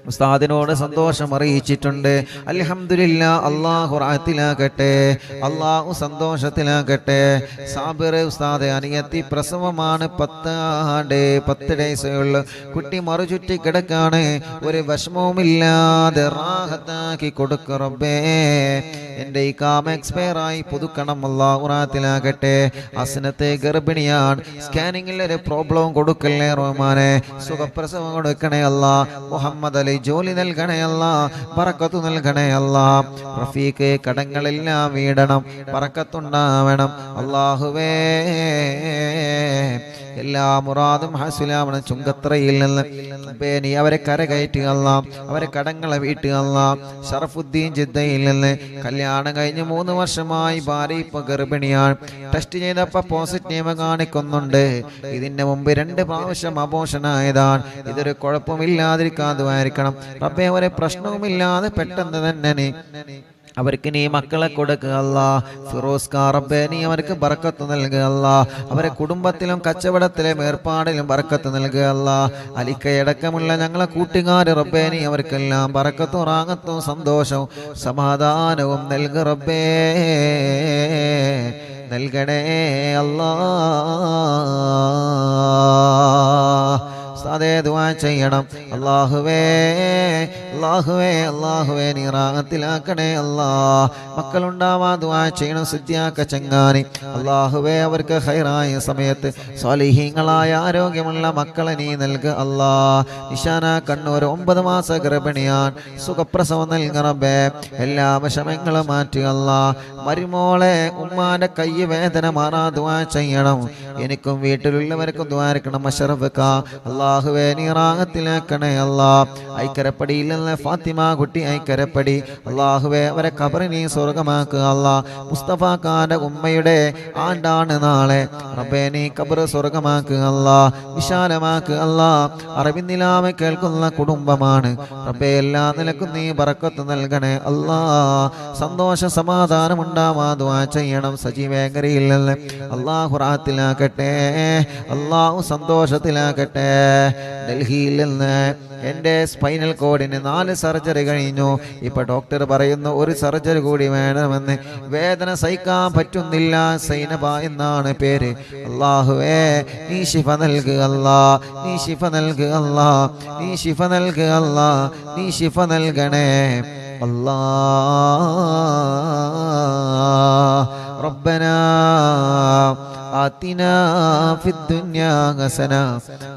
ഉസ്താദിനോട് സന്തോഷം അറിയിച്ചിട്ടുണ്ട് അൽഹംദുലില്ലാ അല്ലാഹു റാഹത്തിലാക്കട്ടെ അല്ലാഹു സന്തോഷത്തിലാക്കട്ടെ സാബിർ ഉസ്താദ് അനിയത്തി പ്രസവമാണ് 10 ഡേയ്സേ ഉള്ളു കുട്ടി മറുചുറ്റി കിടക്കാണ് ഒരു വിഷമവുമില്ലാതെ റാഹത്താക്കി കൊടുക്ക റബ്ബേ എൻ്റെ ഈ കാമ എക്സ്പയർ ആയി പുതുക്കണം അല്ലാഹു റാഹത്തിലാക്കട്ടെ അസ്നത്തെ ഗർഭിണിയാണ് സ്കാനിങ്ങിൽ ഒരു പ്രോബ്ലം കൊടുക്കല്ലേ റഹ്മാനെ സുഖപ്രസവം കൊടുക്കണേ അല്ലാ മുഹമ്മദ് അലി ജോലി നൽകണേ അല്ലാ ബറക്കത്ത് നൽകണേ അല്ലാ റഫീഖ് കടങ്ങളെല്ലാം വീടണം ബറക്കത്തുണ്ടാവണം അല്ലാഹുവേ എല്ലാ മുറാദും ഹാസിലാവണം ചുങ്കത്രയിൽ നിന്ന് നീ അവരെ കരകയറ്റുക അല്ലാ അവരെ കടങ്ങളെ വീട്ടുക അല്ലാ ഷറഫുദ്ദീൻ ജിദ്ദയിൽ നിന്ന് കല്യാണം കഴിഞ്ഞ് 3 വർഷമായി ഭാര്യ ഇപ്പൊ ഗർഭിണിയാണ് ടെസ്റ്റ് ചെയ്തപ്പോൾ പോസിറ്റീവ് കാണിക്കുന്നുണ്ട് ഇതിന്റെ മുമ്പ് 2 പ്രാവശ്യം അബോഷനായതാണ് ഇതൊരു കുഴപ്പമില്ലാതിരിക്കാതുമായിരിക്കണം റബ്ബേ ഒരു പ്രശ്നവുമില്ലാതെ പെട്ടെന്ന് തന്നെ അവർക്ക് നീ മക്കളെ കൊടുക്കുക അല്ലാ ഫിറോസ് റബ്ബേ നീ അവർക്ക് ബറക്കത്ത് നൽകുക അല്ലാ അവരെ കുടുംബത്തിലും കച്ചവടത്തിലും ഏർപ്പാടിലും ബറക്കത്ത് നൽകുക അല്ലാ അലിക്കയടക്കമുള്ള ഞങ്ങളെ കൂട്ടുകാർ റബ്ബേ നീ അവർക്കെല്ലാം ബറക്കത്തും റാഹത്തും സന്തോഷവും സമാധാനവും നൽകുക റബ്ബേ നൽകണേ അല്ലാ ഉസ്താദേ ദുആ ചെയ്യണം. അല്ലാഹുവേ അല്ലാഹുവേ അല്ലാഹുവേ നീ റാഹത്തിലാക്കണേ അല്ലാ. മക്കളുണ്ടാവാൻ ദുആ ചെയ്യണം. സിദ്ദിയാക്ക ചങ്ങാനി അല്ലാഹുവേ അവർക്ക് ഖൈറായ സമയത്ത് സ്വാലിഹീങ്ങളായ ആരോഗ്യമുള്ള മക്കളെ നീ നൽകുക അല്ലാ. നിശാന കണ്ണൂർ 9 മാസ ഗർഭിണിയാൻ സുഖപ്രസവം നൽകണബേ. എല്ലാ വിഷമങ്ങളും മാറ്റുക അല്ലാ. മരുമോളെ ഉമ്മാന്റെ കൈ വേദന മാറാ ദുആ ചെയ്യണം. എനിക്കും വീട്ടിലുള്ളവർക്കും ദ്വാരക്കണം. അഷറഫ്ക അല്ലാഹുവേ നീ റാഹത്തിലാക്കണേ അല്ലാ. ഐക്കരപ്പടിയിൽ നിന്ന് ഫാത്തിമ കുട്ടി ഐക്കരപ്പടി അല്ലാഹുവേ അവരെ ഖബർ നീ സ്വർഗമാക്കുക അല്ലാ. മുസ്തഫ ഖാന്റെ ഉമ്മയുടെ ആണ്ടാണ് നാളെ. റബ്ബേ നീ ഖബർ സ്വർഗമാക്കുക അല്ലാ, വിശാലമാക്കുക അല്ലാ. അറിവിന്നിലാമെ കേൾക്കുന്ന കുടുംബമാണ് റബ്ബേ. എല്ലാ നിലക്കും നീ ബറക്കത്ത് നൽകണേ അല്ലാ. സന്തോഷ സമാധാനം ഉണ്ടാവാ ദുആ ചെയ്യണം. സജീവേങ്കരയിൽ നിന്ന് അല്ലാഹു റാഹത്തിലാക്കട്ടെ, അല്ലാഹു സന്തോഷത്തിലാക്കട്ടെ. ഡൽഹിയിൽ നിന്ന് എൻ്റെ സ്പൈനൽ കോഡിന് 4 സർജറി കഴിഞ്ഞു. ഇപ്പൊ ഡോക്ടർ പറയുന്നു 1 സർജറി കൂടി വേണമെന്ന്. വേദന സഹിക്കാൻ പറ്റുന്നില്ല. സൈനബ എന്നാണ് പേര്. അല്ലാഹുവേ നീ ശിഫ നൽകുക അല്ലാ, നീ ശിഫ നൽകുക അല്ലാ, നീ ശിഫ നൽകുക അല്ലാ, നീ ശിഫ നൽകണേ അല്ലാ. റബ്ബനാ آتنا في الدنيا حسنة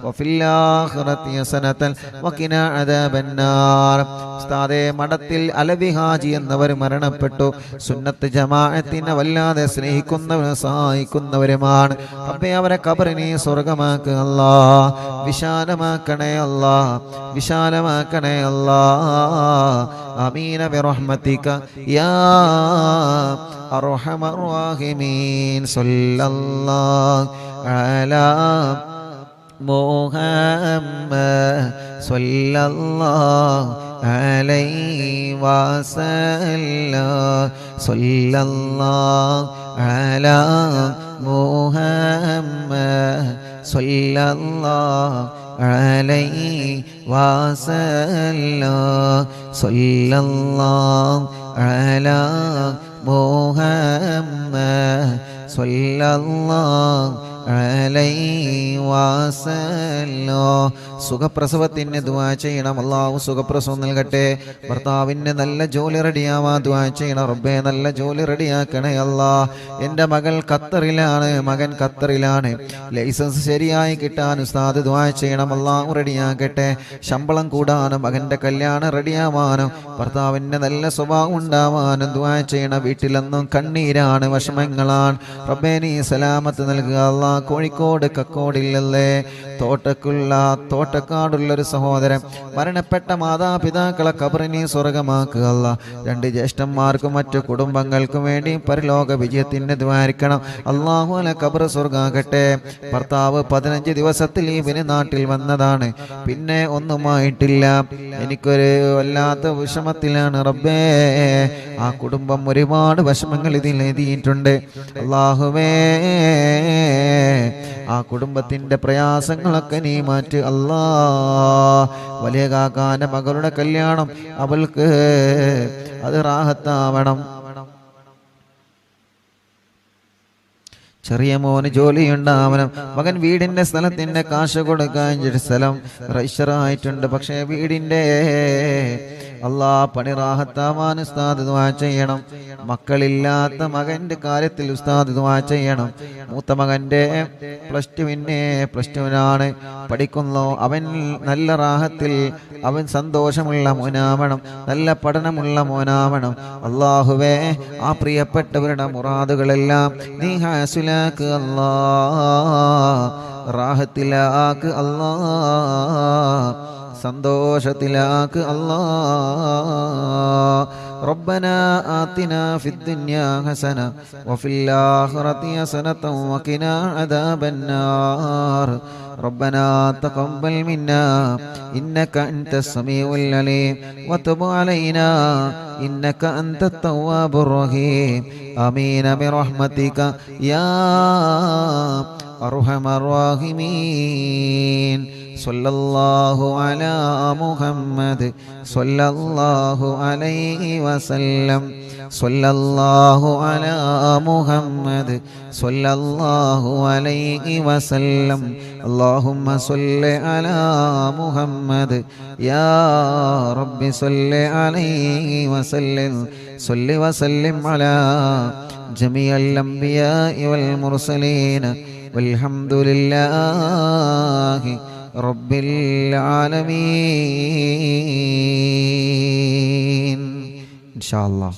وفي الآخرة حسنة وقنا عذاب النار. ഉസ്താദേ മഠത്തിൽ അലവി ഹാജി എന്നവർ മരണപ്പെട്ടു. സുന്നത്ത് ജമാഅത്തിനെ വല്ലാതെ സ്നേഹിക്കുന്നവരും സഹായിക്കുന്നവരുമാണ് റബ്ബേ. അവരെ ഖബറിനെ സ്വർഗമാക്കുക അല്ലാ, വിശാലമാക്കണേ അല്ലാ, വിശാലമാക്കണേ അല്ലാ. ആമീന ബിറഹ്മതിക യാ അർഹമർ റഹീമീൻ. സല്ലല്ലാഹു അലാ മുഹമ്മദ് സല്ലല്ലാഹു അലൈഹി വസല്ലം. സല്ലല്ലാഹു അലാ മുഹമ്മദ് സല്ലല്ലാഹു അലൈഹി വസല്ലം. സല്ലല്ലാഹു അലാ മുഹമ്മദ് സല്ലല്ലാഹു അലൈഹി വസല്ലം. സുഖപ്രസവത്തിന് ദുആ ചെയ്യണം. അല്ലാഹു സുഖപ്രസവം നൽകട്ടെ. ഭർത്താവിന് നല്ല ജോലി റെഡിയാവാൻ ദുആ ചെയ്യണം. റബ്ബേ നല്ല ജോലി റെഡിയാക്കണേ അല്ലാ. എൻ്റെ മകൾ ഖത്തറിലാണ്, മകൻ ഖത്തറിലാണ്. ലൈസൻസ് ശരിയായി കിട്ടാൻ ഉസ്താദ് ദുആ ചെയ്യണം. അല്ലാഹു റെഡിയാക്കട്ടെ. ശമ്പളം കൂടാനും മകൻ്റെ കല്യാണം റെഡിയാവാനും ഭർത്താവിന് നല്ല സ്വഭാവം ഉണ്ടാവാനും ദുആ ചെയ്യണം. വീട്ടിലെന്നും കണ്ണീരാണ്, വിഷമങ്ങളാണ്. റബ്ബേ നീ സലാമത്ത് നൽകുക അല്ലാ. കോഴിക്കോട് കക്കോടില്ലല്ലേ തോട്ടക്കാടുള്ളൊരു സഹോദരൻ മരണപ്പെട്ട മാതാപിതാക്കളെ ഖബറിനെ സ്വർഗമാക്കുക അല്ലാ. 2 ജ്യേഷ്ഠന്മാർക്കും മറ്റു കുടുംബങ്ങൾക്കും വേണ്ടി പരലോക വിജയത്തിന് ദ്വാരിക്കണം. അല്ലാഹു അല ഖബർ സ്വർഗാകട്ടെ. ഭർത്താവ് 15 ദിവസത്തിൽ ലീവിന് നാട്ടിൽ വന്നതാണ്, പിന്നെ ഒന്നുമായിട്ടില്ല. എനിക്കൊരു വല്ലാത്ത വിഷമത്തിലാണ് റബ്ബേ. ആ കുടുംബം ഒരുപാട് വിഷമങ്ങൾ ഇതിൽ എഴുതിയിട്ടുണ്ട്. അല്ലാഹുവേ ആ കുടുംബത്തിന്റെ പ്രയാസങ്ങളൊക്കെ നീ മാറ്റ് അല്ലാ. വലിയ കാക്കാന്റെ മകളുടെ കല്യാണം അവൾക്ക് അത് റാഹത്താവണം. ചെറിയ മോന് ജോലിയുണ്ടാവണം. മകൻ വീടിന്റെ സ്ഥലത്തിന്റെ കാശ് കൊടുക്കാൻ സ്ഥലം രജിസ്റ്ററായിട്ടുണ്ട്. പക്ഷേ വീടിന്റെ അല്ലാ പണി റാഹത്താവാൻ ഉസ്താദ് ദുആ ചെയ്യണം. മക്കളില്ലാത്ത മകന്റെ കാര്യത്തിൽ ഉസ്താദ് ദുആ ചെയ്യണം. മൂത്ത മകന്റെ പ്ലസ് ടുവിനാണ് പഠിക്കുന്നു. അവൻ നല്ല റാഹത്തിൽ, അവൻ സന്തോഷമുള്ള മോനാവണം, നല്ല പഠനമുള്ള മോനാവണം. അല്ലാഹുവേ ആ പ്രിയപ്പെട്ടവരുടെ മുറാദുകളെല്ലാം നീ ഹാസിലാക്ക് അല്ലാ, റാഹത്തിലാക്ക് അല്ലാ, സന്തോഷത്തിലാക്ക് അല്ലാ. ربنا آتنا في الدنيا حسنة وفي الآخرة حسنة وقنا عذاب النار. ربنا تقبل منا إنك أنت السميع العليم وتب علينا إنك أنت التواب الرحيم. آمين برحمتك يا أرحم الراحمين. صلى الله على محمد صلى الله عليه وسلم. സ്വല്ലല്ലാഹു അലാ മുഹമ്മദ് സ്വല്ലല്ലാഹു അലൈഹി വസല്ലം അല്ലാഹുമ്മ സ്വല്ലി അലാ മുഹമ്മദ് യാ റബ്ബി സ്വല്ലി അലൈഹി വസല്ലം സ്വല്ലി വസല്ലിം അലാ ജമീഅൽ അംബിയാഇ വൽ മുർസലീൻ വൽഹംദുലില്ലാഹി റബ്ബിൽ ആലമീൻ. ഇൻഷാ അല്ലാഹ്.